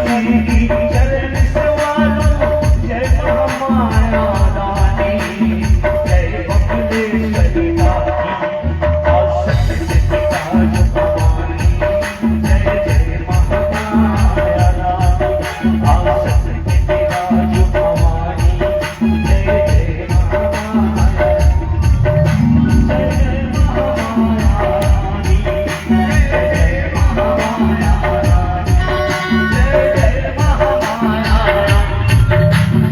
रानी की चरण सवालो जय महामाया रानी जय बकुलेश्वरी रानी और सत्य पिता जो भवानी जय जय महामाया रानी और सत्य पिता जो भवानी जय जय महामाया जय जय महामाया रानी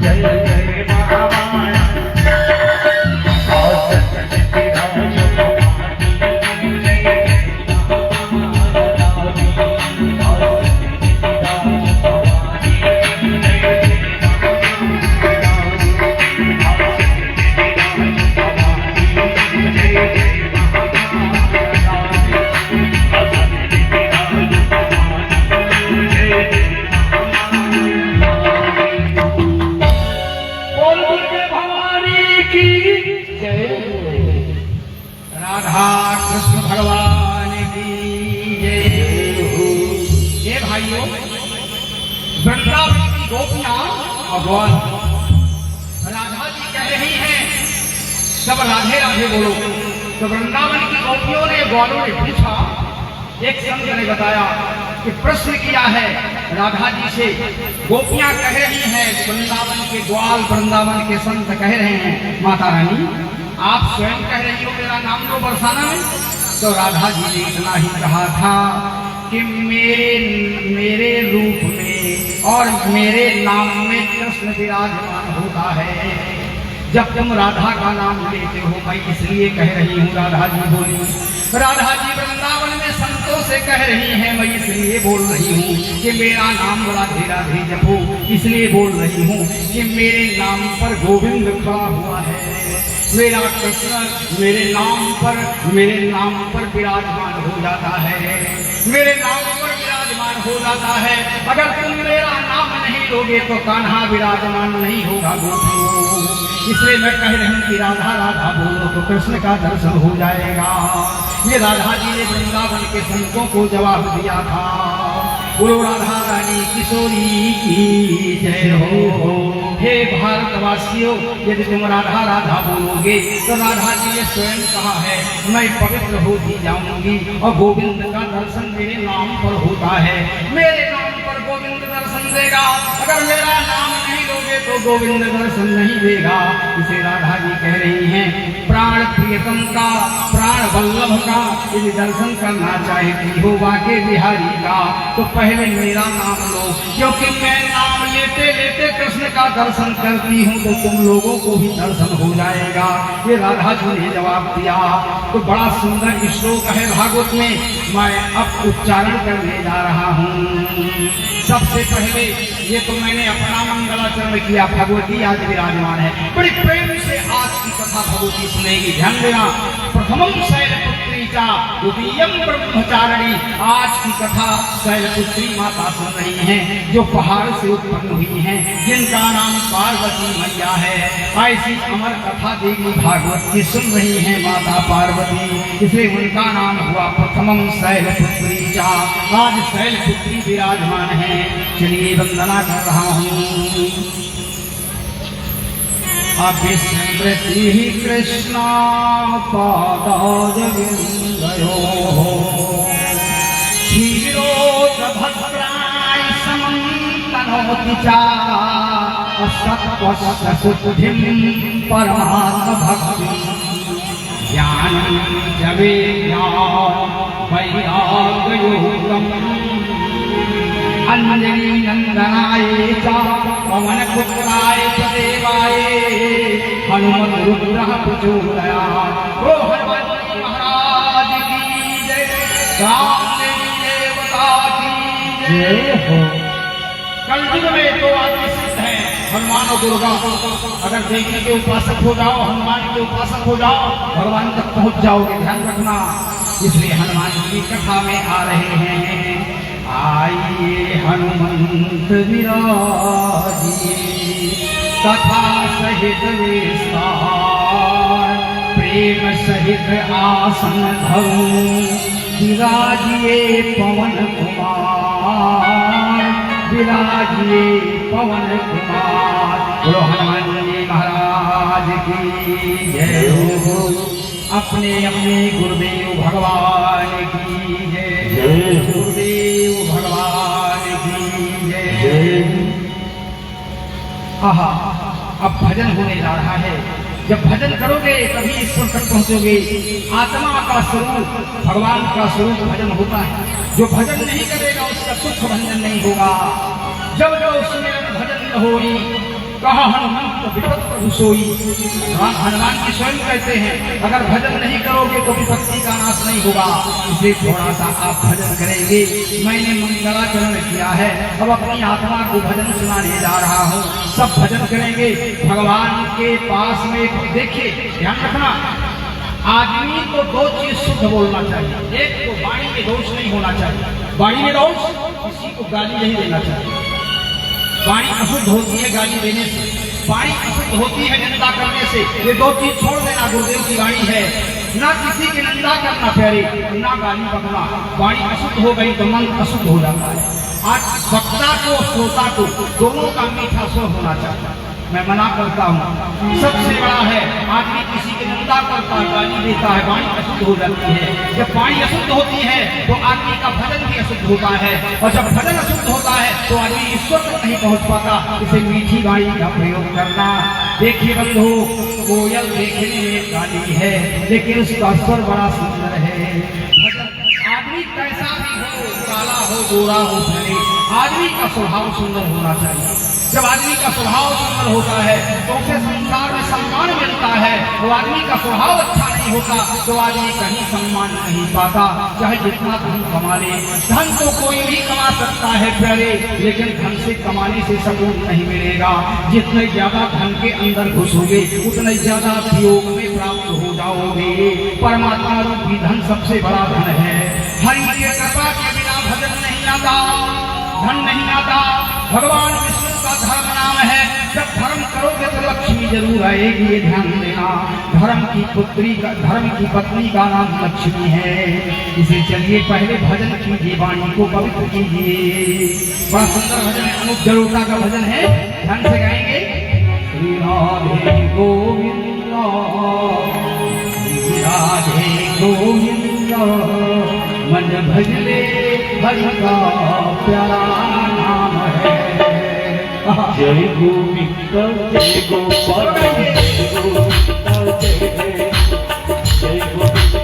जय जय महामाया राधा कृष्ण भगवान की जय हो। ये भाइयों, वृंदावन की गोपियां भगवान राधा जी कह रही हैं, सब राधे राधे बोलो। तो वृंदावन की गोपियों ने, ग्वालों ने पूछा, एक संत ने बताया कि प्रश्न किया है राधा जी से। गोपियां कह रही हैं, वृंदावन के ग्वाल, वृंदावन के संत कह रहे हैं, माता रानी आप स्वयं कह रही हो मेरा नाम लो बरसाना में। तो राधा जी ने इतना ही कहा था कि मेरे रूप में और मेरे नाम में कृष्ण विराजमान होता है। जब तुम राधा का नाम लेते हो, मैं इसलिए कह रही हूँ, राधा जी बोली। राधा जी वृंदावन में संतों से कह रही हैं, मैं इसलिए बोल रही हूँ कि मेरा नाम राधे राधे जपो। इसलिए बोल रही हूँ कि मेरे नाम पर गोविंद खड़ा हुआ है, मेरा कृष्ण मेरे नाम पर विराजमान हो जाता है, मेरे नाम पर विराजमान हो जाता है। अगर तुम मेरा नाम नहीं लोगे तो कान्हा विराजमान नहीं होगा गोपियों। इसलिए मैं कह रही हूँ कि राधा राधा बोलो तो कृष्ण का दर्शन हो जाएगा। ये राधा जी ने वृंदावन के संतों को जवाब दिया था। बोलो राधा रानी किशोरी की जय हो। हे भारतवासियों, यदि तुम राधा राधा बोलोगे तो राधा जी ने स्वयं कहा है, मैं पवित्र होती जाऊंगी और गोविंद का दर्शन मेरे नाम पर होता है। मेरे नाम पर गोविंद दर्शन देगा। अगर मेरा नाम नहीं लोगे तो गोविंद दर्शन नहीं देगा। इसे राधा जी कह रही हैं, प्राण प्रियतम का, प्राण वल्लभ का यदि दर्शन करना चाहती हो वाके बिहारी का, तो पहले मेरा नाम लो, क्योंकि मैं नाम लेते लेते कृष्ण का दर्शन करती हूँ तो तुम लोगों को भी दर्शन हो जाएगा। ये राधा जी ने जवाब दिया। तो बड़ा सुंदर श्लोक है भागवत में, मैं अब उच्चारण करने जा रहा हूँ। सबसे पहले ये तो मैंने अपना मंगलाचरण किया, भगवती आज विराजमान है। बड़ी प्रेम से आज की कथा भगवती सुनेगी, ध्यान देना। प्रथमम शैलपुत्री चा द्वितीयम ब्रह्मचारिणी। आज की कथा शैलपुत्री माता सुन रही हैं, जो पहाड़ से उत्पन्न हुई हैं, जिनका नाम पार्वती मैया है। ऐसी अमर कथा देवी भागवत की सुन रही हैं माता पार्वती, इसलिए उनका नाम हुआ प्रथमम शैलपुत्री चा। आज शैलपुत्री विराजमान है। चलिए वंदना कर रहा हूँ। अभिस्मृति कृष्णा पादारविन्दयोः क्षीरोदभद्राय समं तनोति च सत्त्वशुद्धिं परमात्मभक्तिं ज्ञानं च विज्ञानं वैराग्ययोगम् अंजलि नंदनाय च पवनपुत्राय च देवाय हनुमत रुद्रः प्रचोदयात्। ओ हनुमान जी महाराज की जय, रामदेवी देवता की जय हो। कलयुग में दो आदमी सिद्ध हैं, हनुमान और दुर्गा। अगर देवी के उपासक हो जाओ, हनुमान के उपासक हो जाओ, भगवान तक पहुंच जाओगे, ध्यान रखना। इसलिए हनुमान जी कथा में आ रहे हैं। आइए हनुमंत विराजिए कथा सहित विस्तार, प्रेम सहित आसन धरूं विराजिए पवन कुमार। विराजिए पवन कुमार, बोलो हनुमान जी महाराज की जय हो। अपने अपने गुरुदेव भगवान की जय, गुरुदेव भगवान की जय। आहा, अब भजन होने जा रहा है। जब भजन करोगे तभी ईश्वर तक पहुंचोगे। आत्मा का स्वरूप, भगवान का स्वरूप भजन होता है। जो भजन नहीं करेगा उसका सुख भंजन नहीं होगा। जब जब सुमिरन भजन न होई, कहा हनुमंत विपत प्रभु सोई। हनुमान जी स्वयं कहते हैं अगर भजन नहीं करोगे तो विपत्ति का नाश नहीं होगा। इसलिए थोड़ा सा आप भजन करेंगे। मैंने मंगलाचरण किया है, अब अपनी आत्मा को भजन सुनाने जा रहा हूँ। सब भजन करेंगे भगवान के पास में। देखिए ध्यान रखना, आदमी को दो चीज शुद्ध बोलना चाहिए। एक तो वाणी में दोष नहीं होना चाहिए। वाणी में दोष, किसी को गाली नहीं देना चाहिए। वाणी अशुद्ध होती है गाली देने से, वाणी अशुद्ध होती है निंदा करने से। ये दो चीज छोड़ देना, गुरुदेव की वाणी है। ना किसी की निंदा करना प्यारे, ना गाली बकना। वाणी अशुद्ध हो गई तो मन अशुद्ध हो जाता है। आज वक्ता को श्रोता को दोनों का मीठा स्वर होना चाहिए। मैं मना करता हूँ, सबसे बड़ा है आदमी किसी की निंदा करता है, गाली देता है, वाणी अशुद्ध हो जाती है। जब वाणी अशुद्ध होती है तो आदमी का भजन भी अशुद्ध होता है, और जब भजन अशुद्ध होता है तो आदमी ईश्वर तक नहीं पहुँच पाता। इसे मीठी वाणी का प्रयोग करना। देखिए बंधु, कोयल देखने में काली है लेकिन उसका स्वर बड़ा सुंदर है। आदमी कैसा भी हो, काला हो, गोरा हो, भले, आदमी का स्वभाव सुंदर होना चाहिए। जब आदमी का स्वभाव सुंदर होता है तो उसे संसार में सम्मान मिलता है। वो आदमी का स्वभाव अच्छा नहीं होता तो आदमी कहीं सम्मान नहीं पाता, चाहे जितना धन कमा ले। धन तो कोई भी कमा सकता है प्यारे, लेकिन धन से कमाने से सुकून नहीं मिलेगा। जितने ज्यादा धन के अंदर घुसोगे उतने ज्यादा वियोग में प्राप्त हो जाओगे। परमात्मा रूपी धन सबसे बड़ा धन है। हरि की कृपा के बिना भजन नहीं आता, धन नहीं आता। भगवान विष्णु का धर्म नाम है। जब धर्म करोगे तो लक्ष्मी जरूर आएगी, ये ध्यान देना। धर्म की पुत्री का, धर्म की पत्नी का नाम लक्ष्मी है। इसे चलिए पहले भजन कीजिए, वाणी को पवित्र कीजिए। बड़ा सुंदर भजन है, अनूप जलोटा का भजन है, ध्यान से गाएंगे। श्री राधे गोविंद, श्री राधे गोविंद, मन भजले हरि का प्यारा नाम है। जय गोविंद जय गोपाल जय गोविंद जय जय गोविंद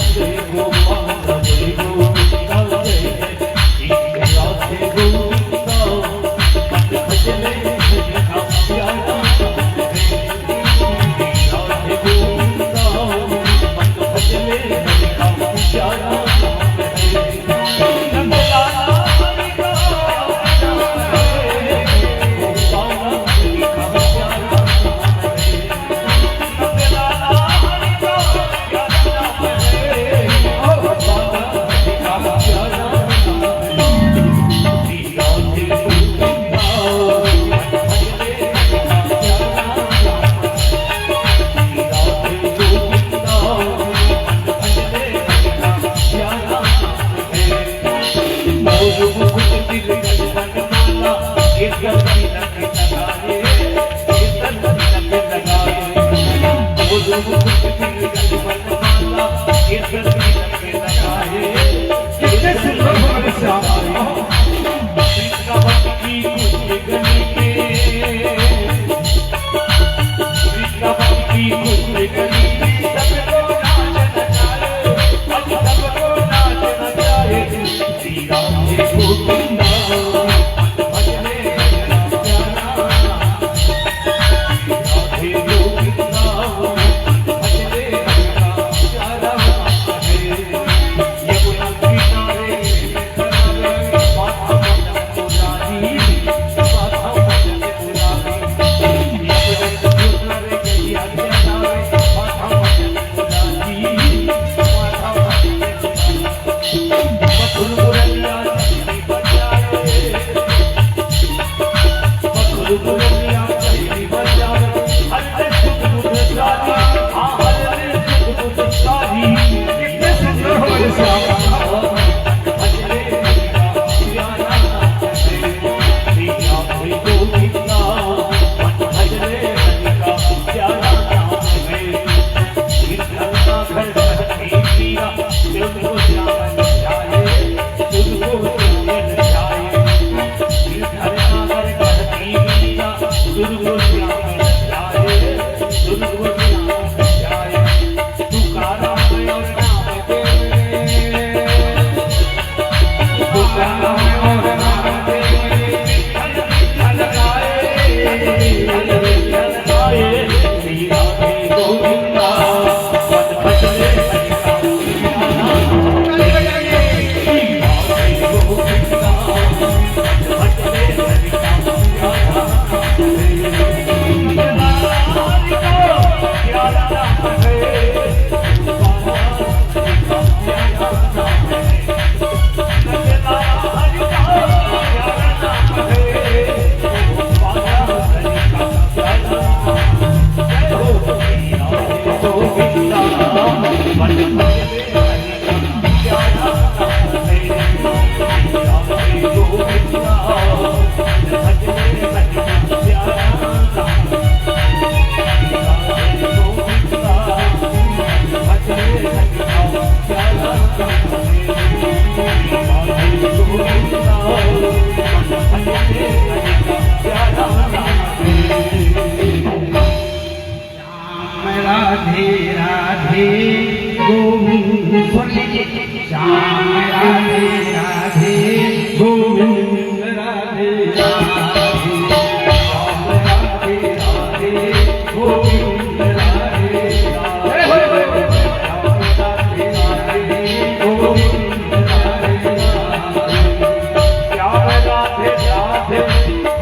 जय गोपाल जय गोविंद जय राधे गोविंद मन भजले हरि का प्यारा राधे गोविंद मन भजले हरि का प्यारा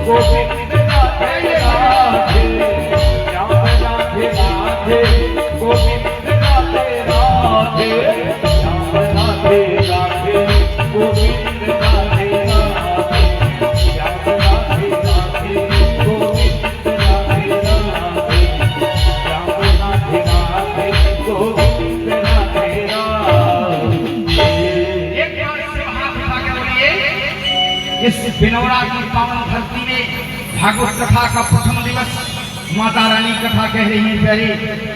गोविंद राधे राधे, श्याम राधे राधे, गोविंद राधे राधे, श्याम राधे राधे, गोविंद राधे राधे, श्याम राधे राधे, गोविंद राधे राधे, श्याम राधे राधे, गोविंद राधे राधे। एक बार से हाथ उठा के बोलिए, इस बिनौरा की पावन धरती में भागवत कथा का प्रथम दिवस माता रानी कथा कह रही है। पहले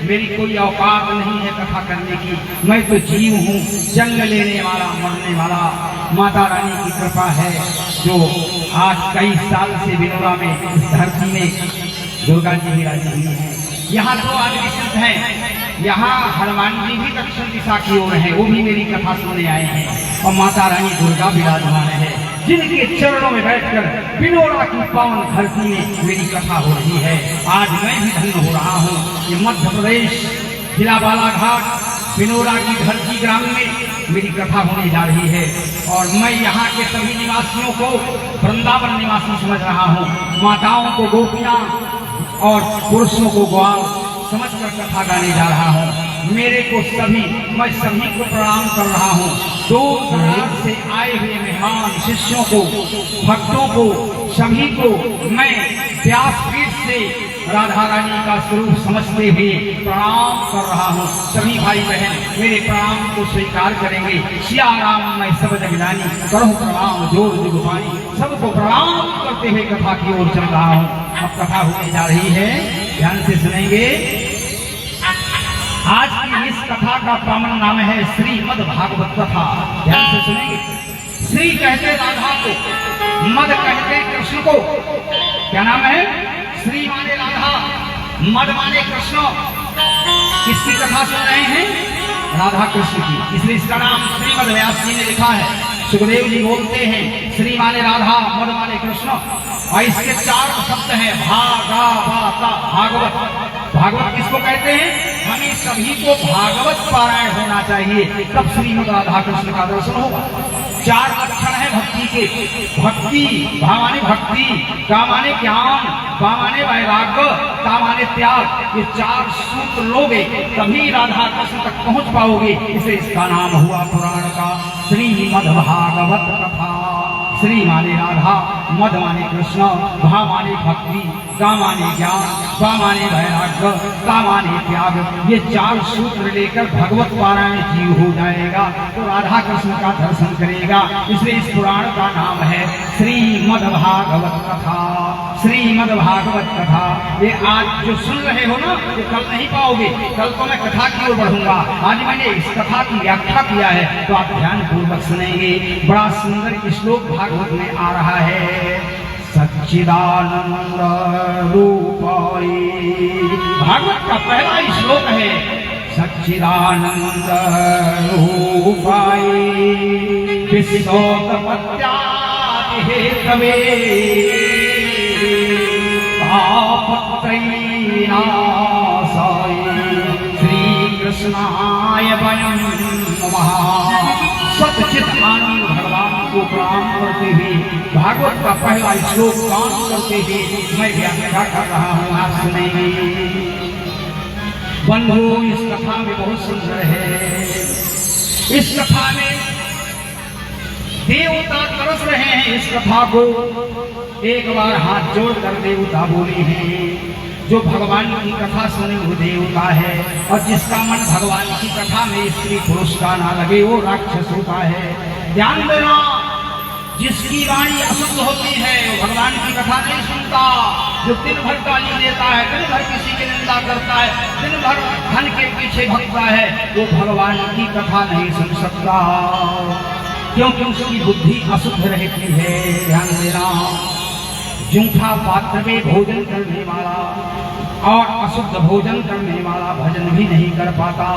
मेरी कोई औकात नहीं है कथा करने की, मैं तो जीव हूँ, जन्म लेने वाला मरने वाला। माता रानी की कृपा है जो आज कई साल से बिनौरा में इस धरती में दुर्गा जी विराजी हुई है। यहाँ दो आदमी सिद्ध हैं, यहाँ हनुमान जी भी दक्षिण दिशा की ओर है, वो भी मेरी कथा सुनने आए हैं। और माता रानी दुर्गा विराजमान है, जिनके चरणों में बैठकर बिनौरा की पावन धरती में मेरी कथा हो रही है। आज मैं भी धन्य हो रहा हूँ। ये मध्य प्रदेश जिला बालाघाट बिनौरा की धरती ग्राम में मेरी कथा होने जा रही है। और मैं यहाँ के सभी निवासियों को वृंदावन निवासी समझ रहा हूँ। माताओं को गोपियाँ और पुरुषों को ग्वाल समझकर कथा गाने जा रहा हूँ। मेरे को मैं सभी को प्रणाम कर रहा हूँ। दूर दराज से आए हुए मेहमान शिष्यों को, भक्तों को, सभी को मैं व्यासपीठ से राधा रानी का स्वरूप समझते हुए प्रणाम कर रहा हूँ। सभी भाई बहन मेरे प्रणाम को स्वीकार करेंगे। सिया राम मैं सब जग जानी, करूँ प्रणाम जोर जुग पानी। सबको प्रणाम करते हुए कथा की ओर चल रहा हूँ। अब कथा होने जा रही है, ध्यान से सुनेंगे। आज की इस कथा का पावन नाम है श्रीमद् भागवत कथा। ध्यान से सुनेंगे। श्री कहते राधा को, मद कहते कृष्ण को। क्या नाम है? श्री माने राधा, मद माने कृष्ण। किसकी कथा सुन रहे हैं? राधा कृष्ण की। इसलिए इसका नाम श्रीमद् व्यास जी ने लिखा है। सुखदेव जी बोलते हैं श्री माने राधा, मद माने कृष्ण। और इसके 4 शब्द हैं, भागवत। भागवत किसको कहते हैं? हमें सभी को भागवत पारायण होना चाहिए, तब श्रीमद् राधा कृष्ण का दर्शन होगा। 4 लक्षण है भक्ति के। भक्ति, भा माने भक्ति, का माने ज्ञान, बा माने वैराग्य, ता माने त्याग। ये 4 सूत्र लोगे तभी राधा कृष्ण तक पहुंच पाओगे। इसे इसका नाम हुआ पुराण का श्रीमद् भागवत कथा। श्री माने राधा, मद माने कृष्ण, भा माने भक्ति, का माने ज्ञान, बा माने वैराग्य, का माने त्याग। ये 4 सूत्र लेकर भगवत पारायण जीव हो जाएगा तो राधा कृष्ण का दर्शन करेगा। इसलिए इस पुराण का नाम है श्रीमद् भागवत कथा। श्रीमद् भागवत कथा ये आज जो सुन रहे हो ना, ये कल नहीं पाओगे। कल तो मैं कथा की ओर बढ़ूंगा। आज मैंने इस कथा की व्याख्या किया है तो आप ध्यान पूर्वक सुनेंगे। बड़ा सुंदर श्लोक भागवत में आ रहा है। सच्चिदानंद रूपाय, भागवत का पहला ही श्लोक है। सच्चिदानंद रूपाय विश्वोत्पत्त्यादि हेतवे पापत्रयीनाशाय श्रीकृष्णाय वयं नमः। सच्चिद आनंद भगवान को प्रणाम करते हुए भागवत का पहला श्लोक गान करते हुए मैं व्याख्या कर रहा हूँ। आप सुनेंगे। बंधु इस कथा में बहुत सुंदर है। इस कथा में देवता तरस रहे हैं। इस कथा को एक बार हाथ जोड़कर देवता बोले हैं। जो भगवान की कथा सुने वो देवता है, और जिसका मन भगवान की कथा में स्त्री पुरुष का ना लगे वो राक्षस होता है। ध्यान देना, जिसकी वाणी अशुद्ध होती है वो भगवान की कथा नहीं सुनता। जो दिन भर गाली देता है, दिन भर किसी की निंदा करता है, दिन भर धन के पीछे भगता है, वो भगवान की कथा नहीं सुन सकता, क्योंकि उसकी बुद्धि अशुद्ध रहती है। ध्यान देना, जूठा पात्र में भोजन करने वाला और अशुद्ध भोजन करने वाला भजन भी नहीं कर पाता।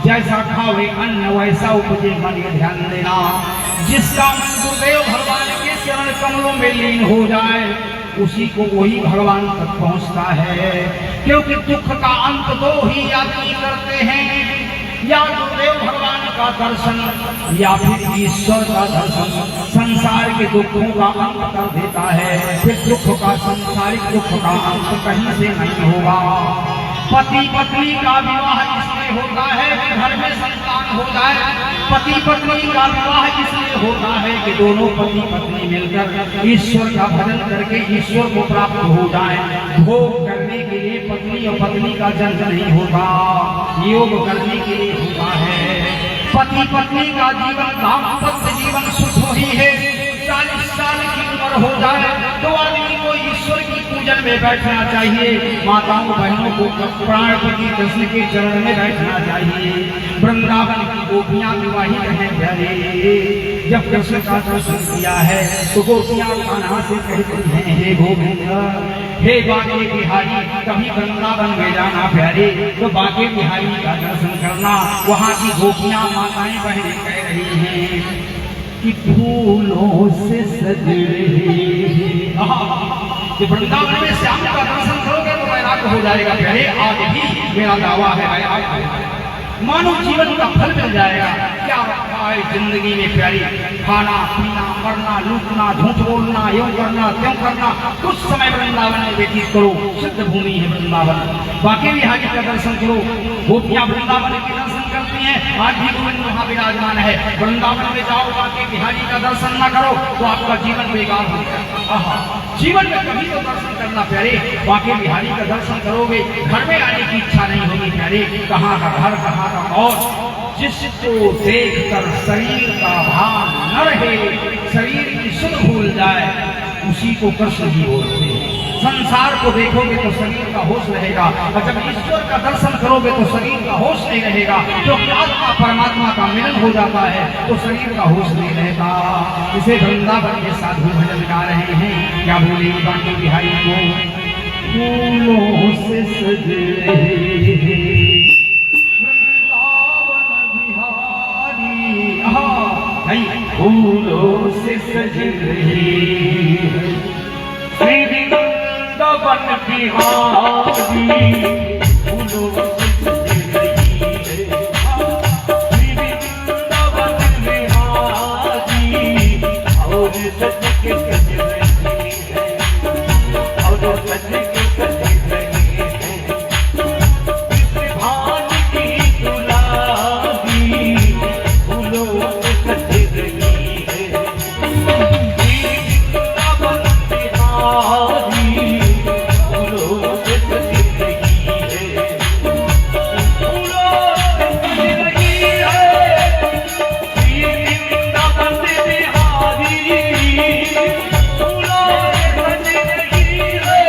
जैसा खावे अन्न वैसा उपजे मन। ध्यान देना, जिसका मन गुरुदेव भगवान के चरण कमलों में लीन हो जाए उसी को वही भगवान तक पहुंचता है। क्योंकि दुख का अंत 2 ही आदमी करते हैं, या गुरुदेव भगवान का दर्शन या फिर ईश्वर का दर्शन संसार के दुखों का अंत कर देता है। फिर दुख का संसारिक दुख का अंत कहीं से नहीं होगा। पति पत्नी का विवाह इसलिए होता है कि घर में संतान हो जाए। पति पत्नी का विवाह इसलिए होता है कि दोनों पति पत्नी मिलकर ईश्वर का भजन करके ईश्वर को प्राप्त हो जाए। भोग करने के लिए पत्नी और पत्नी का जन्म नहीं होता, योग करने के लिए होता है। पति पत्नी का जीवन दाम्पत्य जीवन सुख ही है। 40 साल की उम्र हो जाए तो आदमी को ईश्वर की पूजन में बैठना चाहिए। माताओं बहनों को प्राणपति कृष्ण के चरण में बैठना चाहिए। वृंदावन की गोपियां विवाहित हैं प्यारे। जब कृष्ण का दर्शन किया है तो गोपियां कान्हा से कहती हैं, हे गोविंद, हे बाके बिहारी, कभी वृंदावन में जाना प्यारे तो बाके बिहारी का दर्शन करना। वहाँ की गोपियां माताएं बहनें कह रही हैं कि फूलों से सजे कि वृंदावन में श्याम का दर्शन करोगे तो वैराग्य हो जाएगा प्यारे। आज भी मेरा दावा है वैराग्य मानव जीवन का फल मिल जाएगा। क्या रखा है जिंदगी में प्यारी? खाना पीना मरना लूटना झूठ बोलना यूं करना त्यों करना। कुछ समय वृंदावन में व्यतीत करो, सिद्ध भूमि है वृंदावन। बाकी बिहारी का दर्शन करो। गोपियां वृंदावन के दर्शन करती हैं, आज भी गोविंद वहाँ विराजमान है। वृंदावन में जाओ, बाकी बिहारी का दर्शन न करो तो आपका जीवन बेकार हो जाएगा। जीवन में कभी तो दर्शन करना प्यारे। बाकी बिहारी का दर्शन करोगे घर में आने की इच्छा नहीं होगी प्यारे। कहाँ का घर कहाँ का और जिसको देखकर शरीर का भान न रहे, शरीर की सुध भूल जाए, उसी को कृष्ण जी बोलते हैं। संसार को देखोगे तो शरीर का होश रहेगा, और जब ईश्वर का दर्शन करोगे तो शरीर का होश नहीं रहेगा। जो आत्मा परमात्मा का मिलन हो जाता है तो शरीर का होश नहीं रहता। इसे वृंदावन के साधु भजन गा रहे हैं। क्या बोले बाकी बिहारी को? फूलों से सजे फूलों से सज रही श्री वृंदावन बिहारी। फूलों से सज रही है श्री वृंदावन बिहारी। और सज के सज रही है, और सज के सज रही है कृष्ण भान की दुलारी। फूलों से सज रही है वृंदावन बिहारी। फूलों से सज रही है, फूलों से सज रही है वृंदावन बिहारी। फूलों से सज रही है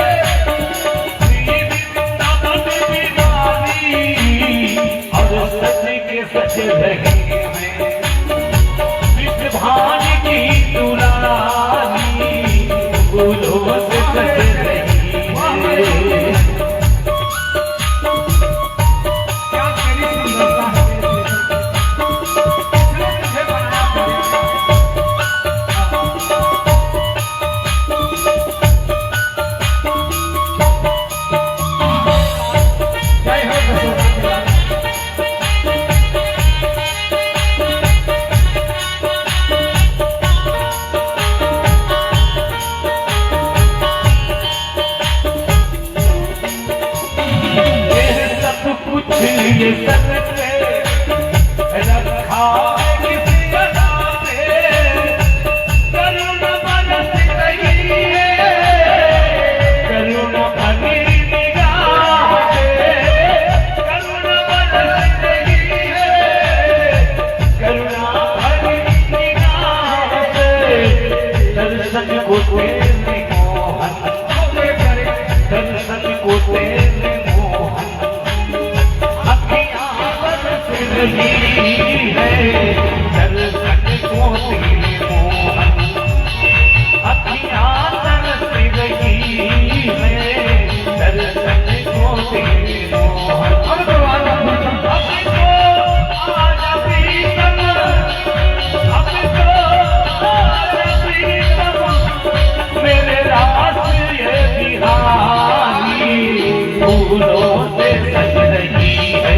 वृंदावन बिहारी। और सज के सज रही है कृष्ण भान की दुलारी। फूलों से सज रही है। क्या तेरी सुंदरता है, इसने तुझे बनाया पड़ेगा। जय हो यशोदा। ये सब रखा है किसी अदा में, करुणा बरस रही है, करुणा भरी निगाह से, करुणा बरस रही है, करुणा भरी निगाह से। दर्शन को तेरे मोहन, दर्शन को तेरे मोहन रही है। दर्शन को तेरे मोहन अखियाँ तरस रही है। दर्शन को तेरे मोहन आजा प्रीतम, अब तो आजा प्रीतम मेरे रास ये बिहारी। फूलों से सज रही है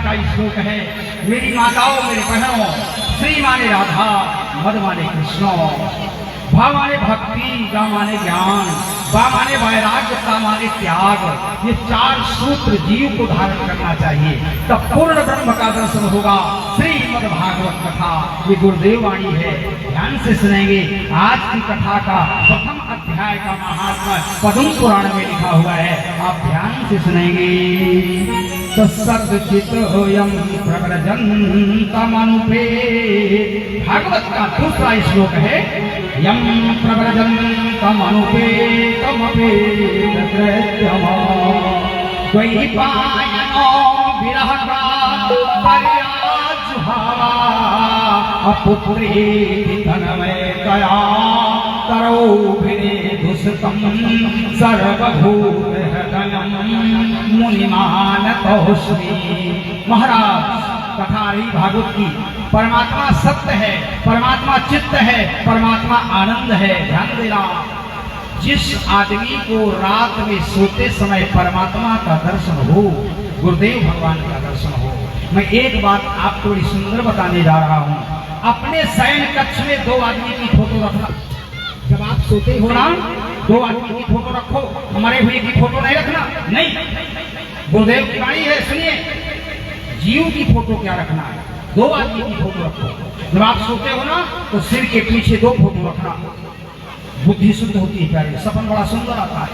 का श्लोक है। मेरी माताओं, मेरे बहनों, श्री माने राधा, मद माने कृष्ण, भा माने भक्ति, गा माने ज्ञान, बा माने वैराग्य, ता माने त्याग। ये 4 सूत्र जीव को धारण करना चाहिए, तब पूर्ण ब्रह्म का दर्शन होगा। श्रीमद् भागवत कथा ये गुरुदेव वाणी है, ध्यान से सुनेंगे। आज की कथा का प्रथम अध्याय का महात्मा पद्म पुराण में लिखा हुआ है, आप ध्यान से सुनेंगे। तत्सर्गचितोऽयं प्रव्रजन्तमनुपे, भागवत का दूसरा श्लोक है। यं प्रव्रजन्तमनुपे तमपेतकृत्यम द्वैपायनो विरहकार्याजुहावा अपुत्रेति तन्मयतया करौभिनेदुषितं सर्वभूतहृदयं मुनिमानतोऽस्मि। महाराज, कथा रही भागवत की। परमात्मा सत्य है, परमात्मा चित्त है, परमात्मा आनंद है। ध्यान देना, जिस आदमी को रात में सोते समय परमात्मा का दर्शन हो, गुरुदेव भगवान का दर्शन हो। मैं एक बात आपको बड़ी सुंदर बताने जा रहा हूँ। अपने शयन कक्ष में 2 आदमी की फोटो रखना। जब आप सोते हो ना, 2 आदमी की फोटो रखो, मरे हुए की फोटो नहीं रखना। नहीं, गुरुदेव की वाणी है, सुनिए। जीव की फोटो क्या रखना है, 2 आदमी की फोटो रखो। जब आप सोते हो ना, तो सिर के पीछे 2 फोटो रखना, बुद्धि शुद्ध होती है प्यारे, सपन बड़ा सुंदर आता है।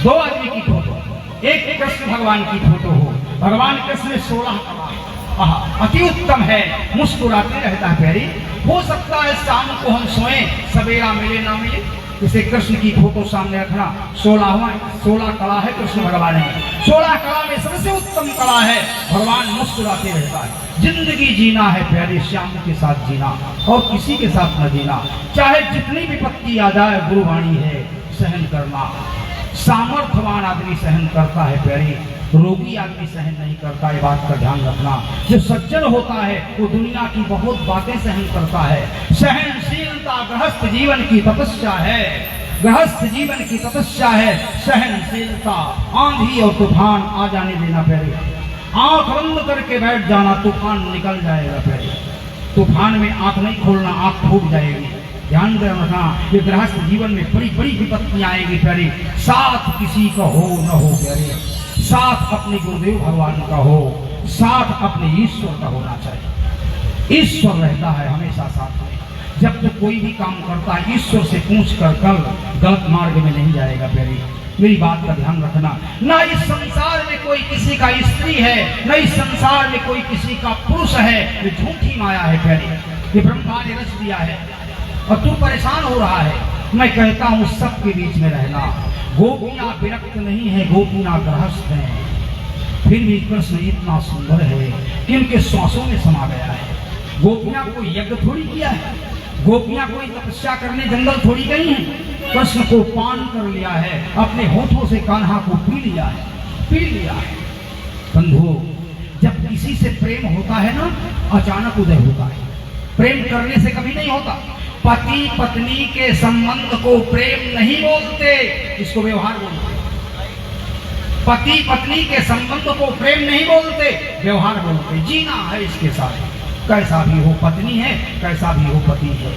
2 आदमी की फोटो, एक कृष्ण भगवान की फोटो हो। भगवान कृष्ण 16 कला, अति उत्तम है, मुस्कुराते रहता है प्यारी। हो सकता है शाम को हम सोए, सवेरा मिले ना मिले, इसे कृष्ण की फोटो सामने रखना। 16 कला है कृष्ण भगवान में। 16 कला में सबसे उत्तम कला है भगवान मुस्कुराते रहता है। जिंदगी जीना है प्यारे, श्याम के साथ जीना और किसी के साथ न जीना। चाहे जितनी विपत्ति आ जाए, गुरुवाणी है, सहन करना। सामर्थ्यवान आदमी सहन करता है प्यारे, रोगी आदमी सहन नहीं करता। ये बात का ध्यान रखना। जो सज्जन होता है वो दुनिया की बहुत बातें सहन करता है। सहनशीलता गृहस्थ जीवन की तपस्या है, गृहस्थ जीवन की तपस्या है सहनशीलता। आंधी और तूफान आ जाने देना पहले, आंख बंद करके बैठ जाना, तूफान निकल जाएगा पहले। तूफान में आंख नहीं खोलना, आंख फूट जाएगी। ध्यान देना रखना, ये गृहस्थ जीवन में बड़ी बड़ी विपत्तियां आएगी प्यारे। साथ किसी का हो न हो प्यारे, साथ अपने गुरुदेव भगवान का हो, साथ अपने ईश्वर का होना चाहिए। ईश्वर रहता है हमेशा साथ में। जब तक कोई भी काम करता है, ईश्वर से पूछ कर कल गलत मार्ग में नहीं जाएगा प्यारे। मेरी बात का ध्यान रखना। ना इस संसार में कोई किसी का स्त्री है, न इस संसार में कोई किसी का पुरुष है। ये झूठी माया है प्यारे, ये ब्रह्मा ने रच दिया है और तू परेशान हो रहा है। मैं कहता हूँ सबके बीच में रहना। गोपियां विरक्त नहीं है, गोपियां गृहस्थ हैं। फिर भी कृष्ण इतना सुंदर है कि उनके श्वासों में समा गया है। गोपियां कोई यज्ञ थोड़ी किया है, गोपियां कोई तपस्या करने जंगल थोड़ी गई हैं। कृष्ण को पान कर लिया है, अपने होठों से कान्हा को पी लिया है, पी लिया है। बंधु, जब किसी से प्रेम होता है ना, अचानक उदय होता है। प्रेम करने से कभी नहीं होता। पति पत्नी के संबंध को प्रेम नहीं बोलते, इसको व्यवहार बोलते। पति पत्नी के संबंध को प्रेम नहीं बोलते, व्यवहार बोलते। जीना है इसके साथ, कैसा भी हो पत्नी है, कैसा भी हो पति है।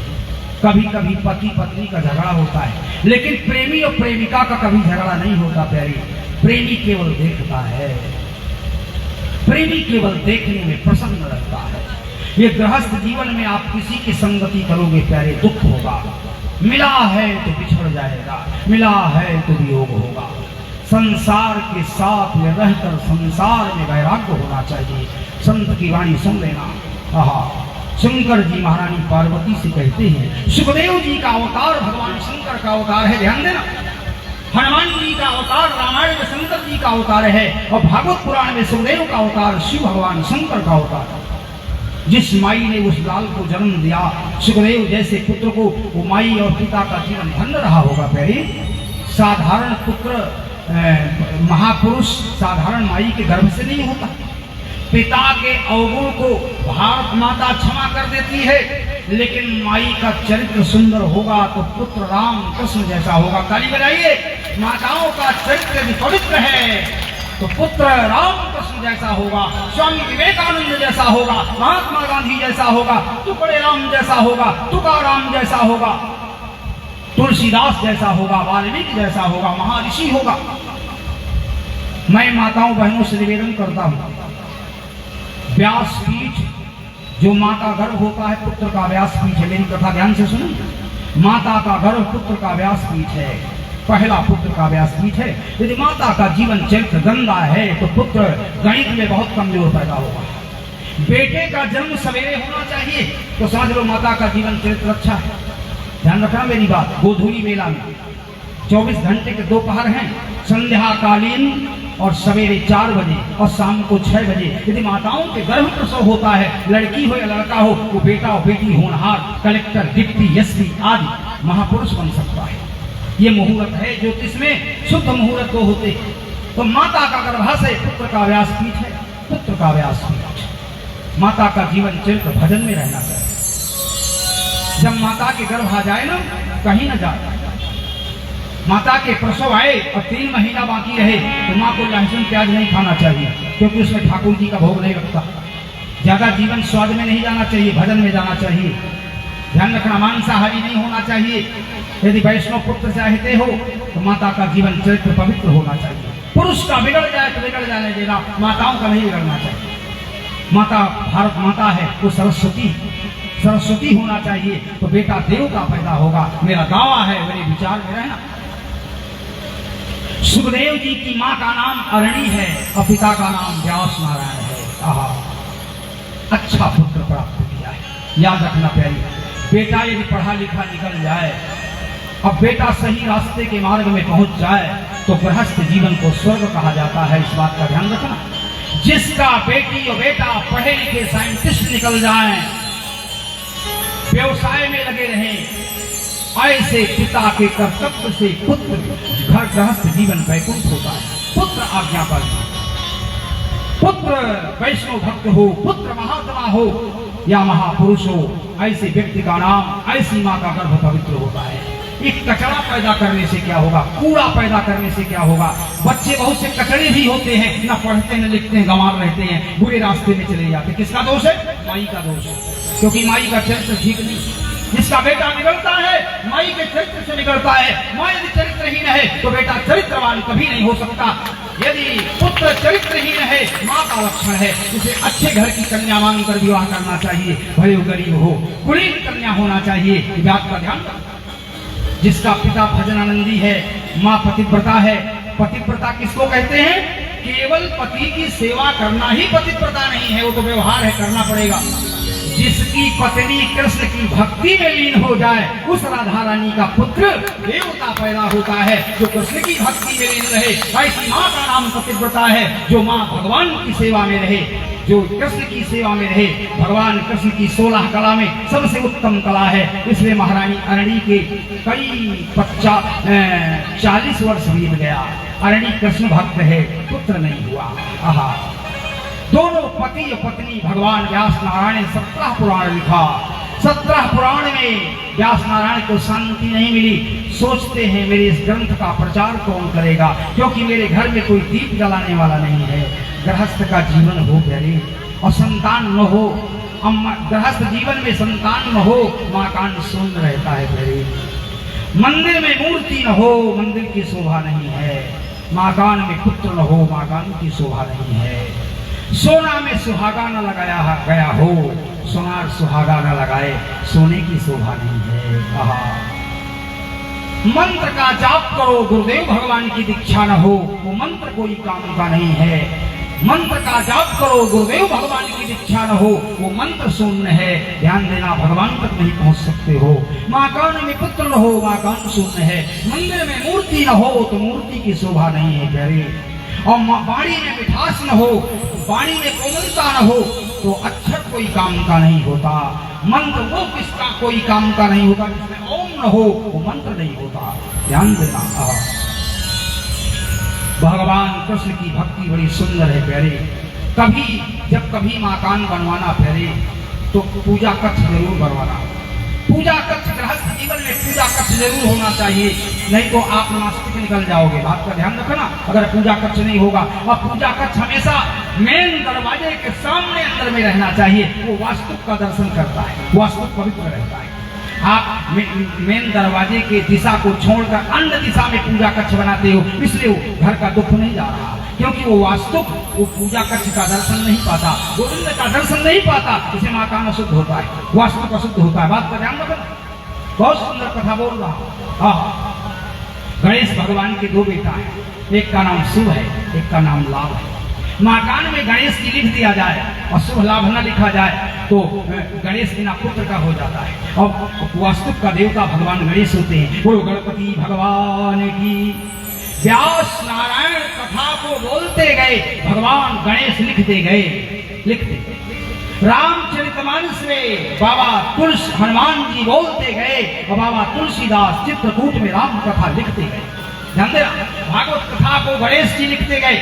कभी कभी पति पत्नी का झगड़ा होता है, लेकिन प्रेमी और प्रेमिका का कभी झगड़ा नहीं होता प्यारी। प्रेमी केवल देखता है, प्रेमी केवल देखने में प्रसन्न रहता है। ये गृहस्थ जीवन में आप किसी की संगति करोगे प्यारे, दुख होगा। मिला है तो बिछड़ जाएगा, मिला है तो वियोग होगा। संसार के साथ में रहकर संसार में वैराग्य होना चाहिए। संत की वाणी सुन लेना। शंकर जी महारानी पार्वती से कहते हैं, सुखदेव जी का अवतार भगवान शंकर का अवतार है। ध्यान देना, हनुमान जी का अवतार रामायण में शंकर जी का अवतार है और भागवत पुराण में सुखदेव का अवतार शिव भगवान शंकर का अवतार है। जिस माई ने उस लाल को जन्म दिया, सुखदेव जैसे पुत्र को, वो माई और पिता का जीवन धन्य रहा होगा प्यारी। साधारण पुत्र, महापुरुष साधारण माई के गर्भ से नहीं होता। पिता के अवगुण को भारत माता क्षमा कर देती है, लेकिन माई का चरित्र सुंदर होगा तो पुत्र राम कृष्ण जैसा होगा। ताली बजाइए। माताओं का चरित्र भी पवित्र है, तो पुत्र रामकृष्ण जैसा होगा, स्वामी विवेकानंद जैसा होगा, महात्मा गांधी जैसा होगा, टुकड़े राम जैसा होगा, तुकाराम जैसा होगा, तुलसीदास जैसा होगा, वाल्मीकि जैसा होगा, महर्षि होगा। मैं माताओं बहनों से निवेदन करता हूं, व्यासपीठ जो मां का गर्भ होता है पुत्र का व्यासपीठ है। मेरी कथा ध्यान से सुनो, माता का गर्भ पुत्र का व्यासपीठ है, पहला पुत्र का व्यासपीठ है। यदि माता का जीवन चरित्र गंदा है तो पुत्र गणित में बहुत कमजोर पैदा होगा। बेटे का जन्म सवेरे होना चाहिए तो समझ लो माता का जीवन चरित्र अच्छा है। ध्यान रखना मेरी बात। गोधूली मेला में 24 घंटे के दोपहर हैं, संध्या कालीन और सवेरे 4 बजे और शाम को 6 बजे यदि माताओं के गर्भ प्रसव होता है, लड़की हो या लड़का हो, वो बेटा और बेटी होनहार, कलेक्टर, डिप्टी, एसपी आदि महापुरुष बन सकता है। ये मुहूर्त है ज्योतिष में, शुद्ध मुहूर्त को होते। तो माता का गर्भाशय पुत्र का व्यासपीठ है, पुत्र का व्यासपीठ। माता का जीवन चरित्र भजन में रहना चाहिए। जब माता के गर्भ आ जाए ना, कहीं ना जाए, माता के प्रसव आए और 3 महीना बाकी रहे तो माँ को लहसुन प्याज नहीं खाना चाहिए, क्योंकि उसमें ठाकुर जी का भोग नहीं लगता। ज्यादा जीवन स्वाद में नहीं जाना चाहिए, भजन में जाना चाहिए। ध्यान रखना, मांसाहारी नहीं होना चाहिए। यदि वैष्णव पुत्र चाहते हो तो माता का जीवन चरित्र पवित्र होना चाहिए। पुरुष का बिगड़ जाए तो बिगड़ जाने देना, माताओं का नहीं बिगड़ना चाहिए। माता भारत माता है, वो सरस्वती होना चाहिए। तो बेटा देव का पैदा होगा। मेरा दावा है, मेरे विचार में रहना। सुखदेव जी की मां का नाम अरणी है और पिता का नाम व्यास नारायण है। आहा, अच्छा पुत्र प्राप्त किया है। याद रखना प्यारी, बेटा यदि पढ़ा लिखा निकल जाए, अब बेटा सही रास्ते के मार्ग में पहुंच जाए तो गृहस्थ जीवन को स्वर्ग कहा जाता है। इस बात का ध्यान रखना। जिसका बेटी और बेटा पढ़े लिखे साइंटिस्ट निकल जाएं, व्यवसाय में लगे रहें, ऐसे पिता के कर्तव्य से पुत्र घर गृहस्थ जीवन वैकुंठ होता है। पुत्र आज्ञा पर, पुत्र वैष्णव भक्त हो, पुत्र महात्मा हो या महापुरुष हो, ऐसे व्यक्ति का नाम, ऐसी मां का गर्भ पवित्र होता है। एक कचरा पैदा करने से क्या होगा, कूड़ा पैदा करने से क्या होगा। बच्चे बहुत से कचड़े भी होते हैं, ना पढ़ते न लिखते हैं, गंवार रहते हैं, बुरे रास्ते में चले जाते हैं। किसका दोष है? माई का दोष है, क्योंकि माई का चरित्र ठीक नहीं। जिसका बेटा निकलता है माई के चरित्र से निकलता है। माँ यदि चरित्रहीन है तो बेटा चरित्रवान कभी नहीं हो सकता। यदि पुत्र चरित्रहीन है, माँ का लक्षण है। इसे अच्छे घर की कन्या मांगकर विवाह करना चाहिए, भले वो गरीब हो, कुलीन कन्या होना चाहिए। इस बात का ध्यान रखना। जिसका पिता भजनानंदी है, माँ पतिव्रता है। पतिव्रता किसको कहते हैं? केवल पति की सेवा करना ही पतिव्रता नहीं है, वो तो व्यवहार है, करना पड़ेगा। जिसकी पत्नी कृष्ण की भक्ति में लीन हो जाए, उस राधा रानी का पुत्र देवता पैदा होता है, जो कृष्ण की भक्ति में लीन रहे। ऐसी माँ का नाम पतिव्रता है, जो माँ भगवान की सेवा में रहे, जो कृष्ण की सेवा में रहे। भगवान कृष्ण की 16 कला में सबसे उत्तम कला है। इसलिए महारानी अरणी के कई 40 वर्ष बीत गया, अरणी कृष्ण भक्त है, पुत्र नहीं हुआ। आहा, दोनों पति और पत्नी भगवान व्यास नारायण ने 17 पुराण लिखा। 17 पुराण में व्यास नारायण को शांति नहीं मिली। सोचते हैं मेरे इस ग्रंथ का प्रचार कौन करेगा, क्योंकि मेरे घर में कोई दीप जलाने वाला नहीं है। गृहस्थ का जीवन हो प्यारे, और संतान न हो। गृहस्थ जीवन में संतान न हो, माकान शून्य रहता है प्यारे। मंदिर में मूर्ति न हो, मंदिर की शोभा नहीं है। माकान में पुत्र न हो, माकान की शोभा नहीं है। सोना में सुहागा न लगाया गया हो, सोनार सुहागा न लगाए, सोने की शोभा नहीं है। कहा मंत्र का जाप करो, गुरुदेव भगवान की दीक्षा न हो, वो मंत्र कोई काम का नहीं है। मंत्र का जाप करो, गुरुदेव भगवान की दीक्षा न हो, वो मंत्र शून्य है। ध्यान देना, भगवान तक नहीं पहुंच सकते हो। माकान में पुत्र न हो, माकान शून्य है। मंदिर में मूर्ति न हो तो मूर्ति की शोभा नहीं है प्यारे। और वाणी में मिठास न हो, वाणी में कोमलता न हो तो अक्षर कोई काम का नहीं होता। मंत्र वो किसका कोई काम का नहीं होता, जिसमें ओम न हो वो मंत्र नहीं होता। ध्यान देना। भगवान कृष्ण की भक्ति बड़ी सुंदर है प्यारे। जब कभी माकान बनवाना प्यारे तो पूजा कक्ष जरूर बनवाना। पूजा कक्ष गृहस्थ जीवन में पूजा कक्ष जरूर होना चाहिए, नहीं तो आप नास्तिक निकल जाओगे। बात का ध्यान रखना, अगर पूजा कक्ष नहीं होगा। और पूजा कक्ष हमेशा मेन दरवाजे के सामने अंदर में रहना चाहिए, वो वास्तु का दर्शन करता है, वास्तु पवित्र रहता है। आप मेन दरवाजे के दिशा को छोड़कर अन्य दिशा में पूजा कक्ष बनाते हो, इसलिए वो घर का दुख नहीं जा रहा, क्योंकि वो वास्तु वो पूजा कक्ष का दर्शन नहीं पाता, गोविंद का दर्शन नहीं पाता, इसे मकान अशुद्ध होता है, वास्तु का शुद्ध होता है। बात का ध्यान रखना, बहुत सुंदर कथा बोल रहा। गणेश भगवान के दो बेटा हैं, एक का नाम शुभ है, एक का नाम लाभ है। मकान में गणेश जी लिख दिया जाए और शुभ लाभ न लिखा जाए तो गणेश बिना पुत्र का हो जाता है। और वास्तु का देवता भगवान गणेश होते हैं। बोलो गणपति भगवान की। व्यास नारायण कथा को बोलते गए, भगवान गणेश लिखते गए। रामचरितमानस में बाबा तुलसी हनुमान जी बोलते गए और बाबा तुलसीदास चित्रकूट में राम कथा लिखते गए। ध्यान देना, भागवत कथा को गणेश जी लिखते गए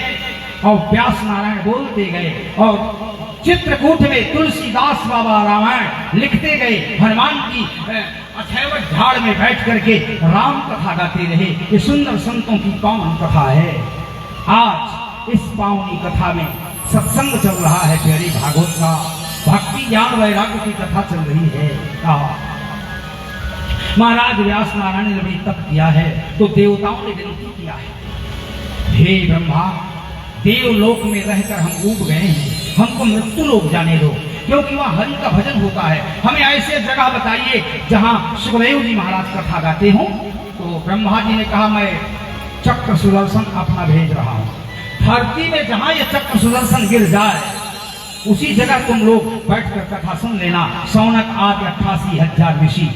और व्यास नारायण बोलते गए, और चित्रकूट में तुलसीदास बाबा रामायण लिखते गए। हनुमान जी अथैवट झाड़ में बैठ करके राम कथा गाते रहे। ये सुंदर संतों की पावन कथा है। आज इस पावनी कथा में सत्संग चल रहा है, प्यारी भागवत का भक्ति ज्ञान वैराग्य की कथा चल रही है। महाराज व्यास नारायण ने भी तप किया है तो देवताओं ने विनती किया है, हे ब्रह्मा, देवलोक में रहकर हम ऊब गए हैं, हमको मृत्यु लोक जाने दो, क्योंकि वहाँ हरि का भजन होता है। हमें ऐसे जगह बताइए जहाँ सुखदेव जी महाराज कथा गाते हो। तो ब्रह्मा जी ने कहा, मैं चक्र सुदर्शन अपना भेज रहा हूँ, धरती में जहाँ ये चक्र सुदर्शन गिर जाए उसी जगह तुम लोग बैठकर कथा सुन लेना। सौनक आदि 88,000 ऋषि,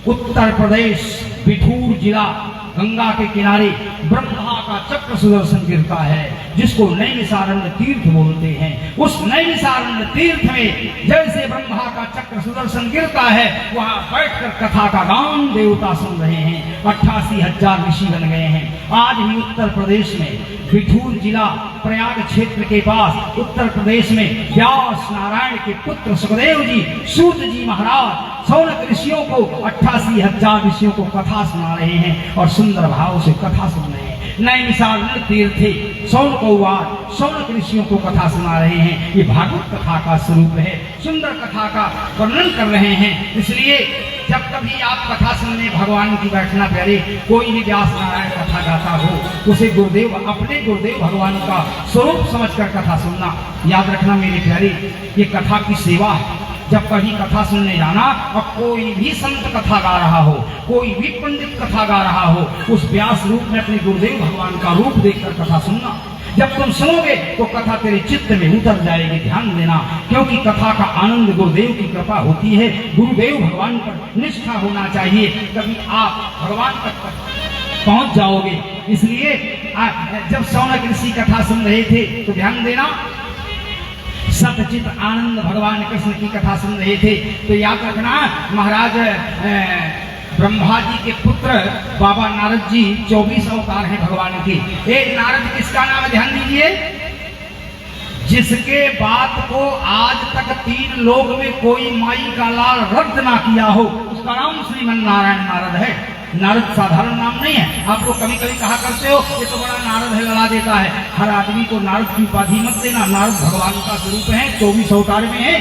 उत्तर प्रदेश बिठूर जिला गंगा के किनारे ब्रह्मा का चक्र सुदर्शन गिरता है, जिसको नैमिषारण्य तीर्थ बोलते हैं। उस नैमिषारण्य तीर्थ में जैसे ब्रह्मा का चक्र सुदर्शन गिरता है, वहां बैठकर कथा का गान देवता सुन रहे हैं। 88,000 ऋषि बन गए हैं। आज भी उत्तर प्रदेश में बिठूर जिला प्रयाग क्षेत्र के पास उत्तर प्रदेश में व्यास नारायण के पुत्र सुखदेव जी सूत जी महाराज सौनक ऋषियों को 88,000 ऋषियों को कथा सुना रहे हैं और सुंदर भाव से कथा सुन रहे हैं। नैमिषारण्य तीर्थे सौनक ऋषियों को कथा सुना रहे हैं। ये भागवत कथा का स्वरूप है, सुंदर कथा का वर्णन कर रहे हैं। इसलिए जब कभी आप कथा सुनने भगवान की बैठना प्यारे, कोई भी व्यास नारायण कथा गाता हो, उसे गुरुदेव अपने गुरुदेव भगवान का स्वरूप समझकर कथा सुनना। याद रखना मेरे प्यारे, ये कथा की सेवा है। जब कहीं कथा सुनने जाना और कोई भी संत कथा गा रहा हो, कोई भी पंडित कथा गा रहा हो, उस व्यास रूप में अपने गुरुदेव भगवान का रूप देखकर कथा सुनना। जब तुम सुनोगे तो कथा तेरे चित्त में उतर जाएगी। ध्यान देना, क्योंकि कथा का आनंद गुरुदेव की कृपा होती है। गुरुदेव भगवान पर निष्ठा होना चाहिए, तभी आप भगवान तक पहुंच जाओगे। इसलिए जब सौनक ऋषि कथा सुन रहे थे तो ध्यान देना, सतचित आनंद भगवान कृष्ण की कथा सुन रहे थे। तो याद रखना, महाराज ब्रह्मा जी के पुत्र बाबा नारद जी 24 अवतार हैं भगवान के। एक नारद किसका नाम है, ध्यान दीजिए, जिसके बात को आज तक 3 लोक में कोई माई का लाल रद्द ना किया हो, उसका नाम श्रीमन नारायण नारद है। नारद साधारण नाम नहीं है। आप लोग कभी कभी कहा करते हो ये तो बड़ा नारद है, लड़ा देता है। हर आदमी को नारद की उपाधि मत देना। नारद भगवान का स्वरूप है, 24 अवतार में है।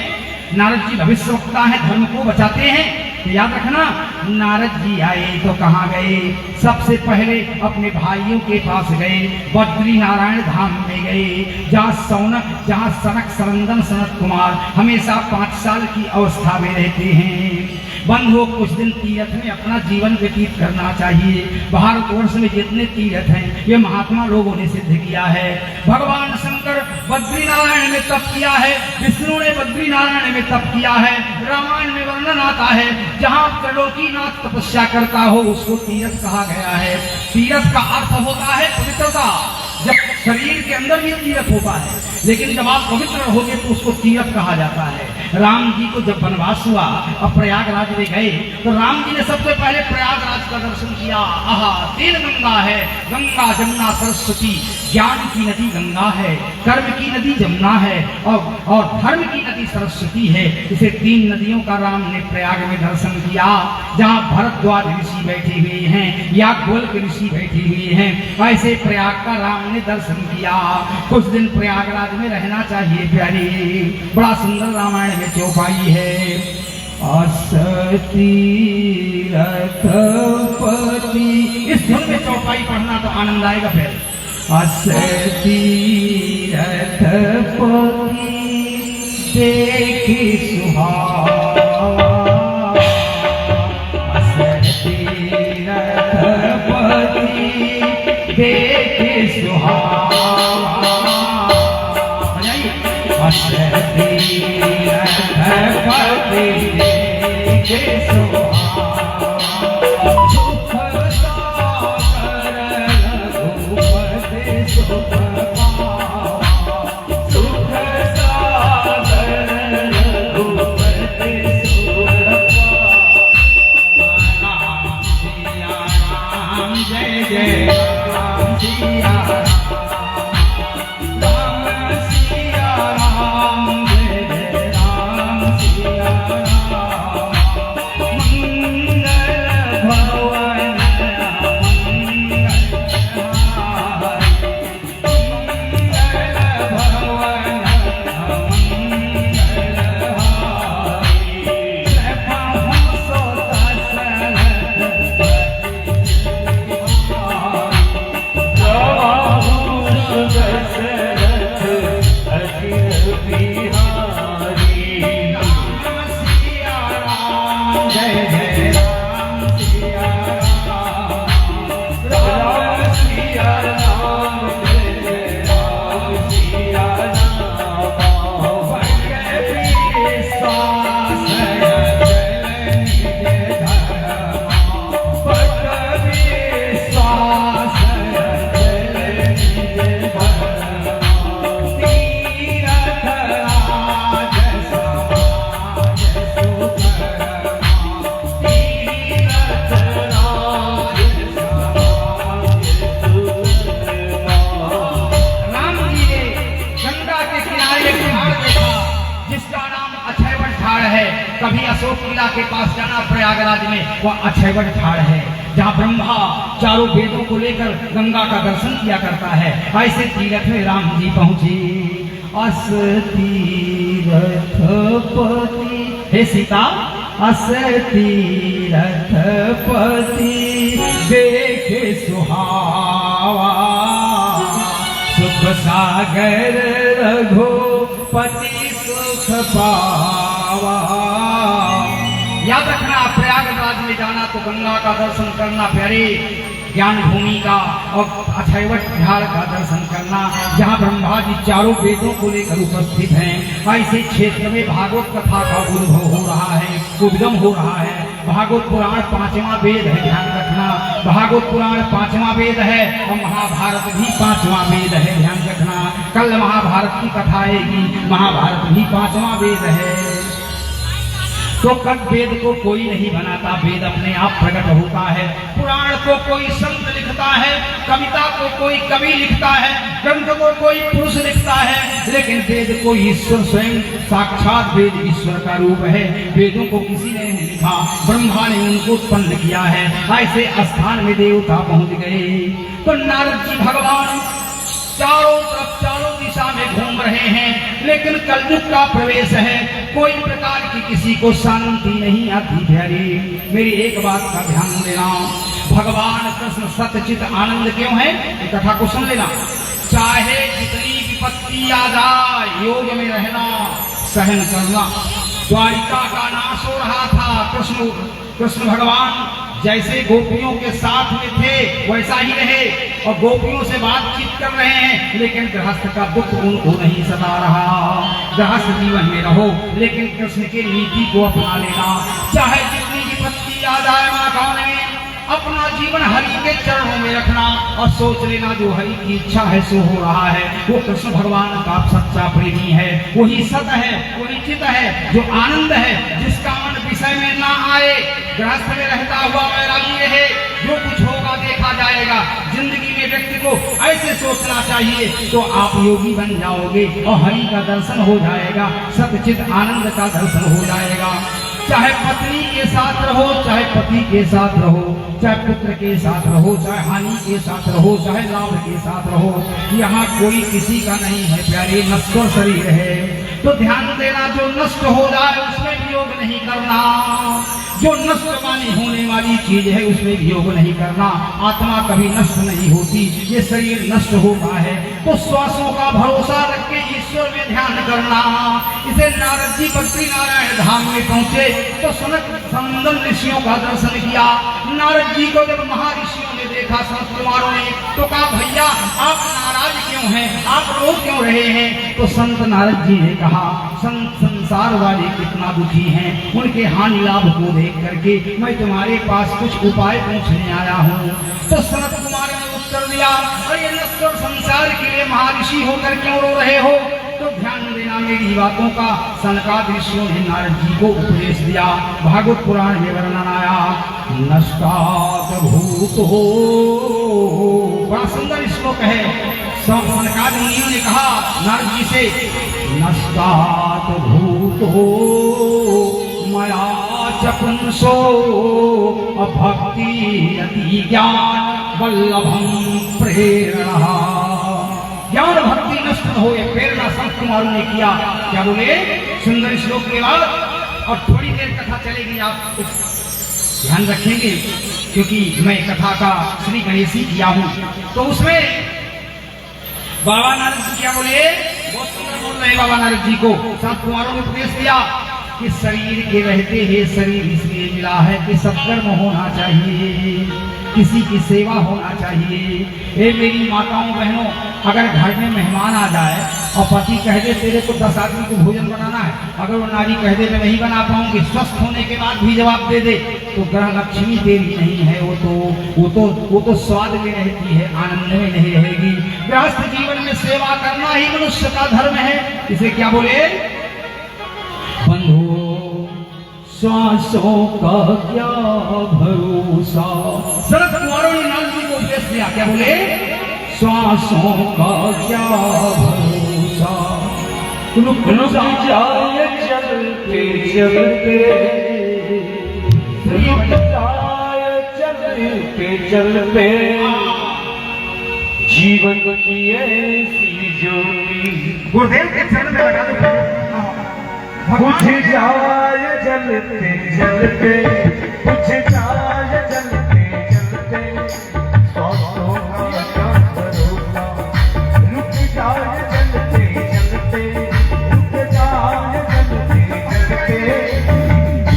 नारद जी भविष्यवक्ता है, धर्म को बचाते हैं। तो याद रखना, नारद जी आए तो कहाँ गए, सबसे पहले अपने भाइयों के पास गए, बद्री नारायण धाम में गए, जहाँ सनक सरंदन सनत कुमार हमेशा 5 साल की अवस्था में रहते हैं। बंधुओं, कुछ दिन तीर्थ में अपना जीवन व्यतीत करना चाहिए। भारतवर्ष में जितने तीर्थ हैं ये महात्मा लोगों ने सिद्ध किया है। भगवान शंकर बद्री नारायण में तप किया है, विष्णु ने बद्री नारायण में तप किया है। रामायण में वर्णन आता है, जहाँ त्रिलोकीनाथ तपस्या करता हो उसको तीर्थ कहा गया है। तीर्थ का अर्थ होता है पवित्रता। जब शरीर के अंदर भी तीर्थ होता है, लेकिन जब आप पवित्र होगे तो उसको तीर्थ कहा जाता है। राम जी को जब वनवास हुआ और प्रयागराज में गए तो राम जी ने सबसे पहले प्रयागराज का दर्शन किया। आहा, तीन गंगा है, गंगा जमुना सरस्वती। ज्ञान की नदी गंगा है, कर्म की नदी जमुना है और धर्म की नदी सरस्वती है। इसे तीन नदियों का राम ने प्रयाग में दर्शन किया। जहाँ भरद्वाज ऋषि बैठे हुए हैं या गोल्क ऋषि बैठे हुए हैं, ऐसे प्रयाग का राम ने दर्शन किया। कुछ दिन प्रयागराज में रहना चाहिए प्यारी। बड़ा सुंदर रामायण में चौपाई है। असती रथपति, इस धुन में चौपाई पढ़ना तो आनंद आएगा। फिर असती रथपति देखी सुहावा, असती रथपति देखी सुहावा, असती रथपति देखी सुहावा, सुख सागर रघुपति सुख पावा, सुख सागर रघुपति सुख पावा। सिया राम जय जय राम, सिया कभी अशोक किला के पास जाना प्रयागराज में, वह अक्षयवट ठाड़ है जहाँ ब्रह्मा चारों वेदों को लेकर गंगा का दर्शन किया करता है। ऐसे तीर्थ में राम जी पहुंचे। असती रथपति, हे सीता, असती रथपति देखे सुहावा, सुख सागर रघुपति सुख पावा। याद रखना, प्रयागराज में जाना तो गंगा का दर्शन करना प्यारे, ज्ञान भूमि का और अक्षयवट ठाड़ का दर्शन करना, जहाँ ब्रह्मा जी चारों वेदों को लेकर उपस्थित हैं। ऐसे क्षेत्र में भागवत कथा का उद्भव हो रहा है, उद्गम हो रहा है। भागवत पुराण 5वां वेद है, ध्यान रखना। भागवत पुराण 5वां वेद है और महाभारत भी 5वां वेद है, ध्यान रखना। कल महाभारत की कथा आएगी, महाभारत भी 5वां वेद है। तो कब वेद को कोई नहीं बनाता, वेद अपने आप प्रकट होता है। पुराण को कोई संत लिखता है, कविता को कोई कवि लिखता है, ग्रंथ को कोई पुरुष लिखता है, लेकिन वेद को ईश्वर स्वयं, साक्षात वेद ईश्वर का रूप है। वेदों को किसी ने नहीं लिखा, ब्रह्मा ने उनको उत्पन्न किया है। ऐसे स्थान में देवता पहुंच गए तो नारद जी भगवान चारों तरफ चारों दिशा में घूम रहे हैं, लेकिन कलयुग का प्रवेश है, कोई प्रकार की किसी को शांति नहीं आती। प्यारी मेरी एक बात का ध्यान देना, भगवान कृष्ण सत्यचित आनंद क्यों है, कथा को सुन लेना। चाहे जितनी विपत्ति आ जाए, योग में रहना, सहन करना। द्वारिका का नाश हो रहा था, कृष्ण भगवान जैसे गोपियों के साथ में थे वैसा ही रहे और गोपियों से बातचीत कर रहे हैं, लेकिन गृहस्थ का दुख उनको नहीं सता रहा। गृहस्थ जीवन में रहो, लेकिन कृष्ण की नीति को अपना लेना। चाहे जितनी विपत्ति आ जाए, माँ कौन में अपना जीवन हरि के चरणों में रखना और सोच लेना जो हरि की इच्छा है सो हो रहा है। वो कृष्ण भगवान का सच्चा प्रेमी है, वही सत है, वही चित है, जो आनंद है, जिसका मन विषय में ना आए, गृहस्थ में रहता हुआ वैरागी रहे। जो कुछ होगा देखा जाएगा। जिंदगी में व्यक्ति को ऐसे सोचना चाहिए तो आप योगी बन जाओगे और हरि का दर्शन हो जाएगा, सतचित आनंद का दर्शन हो जाएगा। चाहे पत्नी के साथ रहो, चाहे पति के साथ रहो, चाहे पुत्र के साथ रहो, चाहे हानि के साथ रहो, चाहे लाभ के साथ रहो, यहाँ कोई किसी का नहीं है प्यारे। नश्वर शरीर है तो ध्यान देना, जो नष्ट हो जाए उसमें वियोग नहीं करना, जो नष्ट मानी होने वाली चीज है उसमें वियोग नहीं करना। आत्मा कभी नष्ट नहीं होती, ये शरीर नष्ट होता है तो श्वासों का भरोसा रख के ईश्वर में ध्यान करना। इसे नारद जी बद्री नारायण धाम में पहुंचे तो सनक सनंदन ऋषियों का दर्शन किया। नारद जी को जब महर्षियों ने देखा, संत कुमारों ने, तो कहा भैया आप नाराज क्यों हैं, आप रो क्यों रहे हैं? तो संत नारद जी ने कहा संसार वाले कितना दुखी हैं, उनके हानि लाभ को देख करके मैं तुम्हारे पास कुछ उपाय पूछने आया हूँ। तो सनत कुमार ने उत्तर दिया, अरे नश्वर संसार के लिए महर्षि होकर क्यों रो रहे हो? तो ध्यान देना मेरी बातों का। सनकादि ऋषियों ने नारद जी को उपदेश दिया। भागवत पुराण में वर्णन आया, नष्टात भूत हो, बड़ा सुंदर श्लोक है। सनकादि मुनियों ने कहा नारद जी से, नष्टात भूत हो मया चपुंसो भक्ति अति ज्ञान वल्लभम प्रेरणा। ज्ञान भक्ति नष्ट हो, ये प्रेरणा संत कुमारों ने किया। क्या बोले? सुंदर श्लोक के बाद और थोड़ी देर कथा चलेगी, आप ध्यान रखेंगे क्योंकि मैं कथा का श्री गणेशी किया हूँ। तो उसमें बाबा नारद जी क्या बोले? बहुत सुंदर बोल रहे बाबा नारद जी को। संत कुमारों ने उपदेश दिया कि शरीर के रहते हुए शरीर इसलिए मिला है कि सत्कर्म होना चाहिए, किसी की सेवा होना चाहिए। हे मेरी माताओं बहनों, अगर घर में मेहमान आ जाए और पति कह दे तेरे को 10 आदमी को भोजन बनाना है, अगर वो नारी कह दे मैं नहीं बना पाऊंगी, स्वस्थ होने के बाद भी जवाब दे दे, तो ग्रह लक्ष्मी तेरी नहीं है, वो तो स्वाद में रहती है, आनंद में नहीं रहेगी। गृहस्थ जीवन में सेवा करना ही मनुष्य का धर्म है। इसे क्या बोले? बंधु श्वासों का क्या भरोसा। शरद कुमारों ने नारद जी को उपदेश दिया। क्या बोले? श्वासों का क्या भरोसा, रुक जाए चलते चलते, रुक जाए चलते चलते, जीवन की ऐसी ज्योति। गुरुदेव के चरण में लगा दो। बुझ जाए जलते जलते, बुझ जाए जलते जलते, श्वासों का क्या भरोसा, रुक जाए जलते जलते, रुक जाए जलते जलते, जीवन की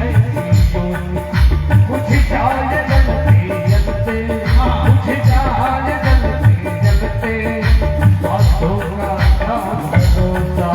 ऐसी ज्योति। बुझ जाए जलते जलते, बुझ जाए जलते जलते, श्वासों का क्या भरोसा।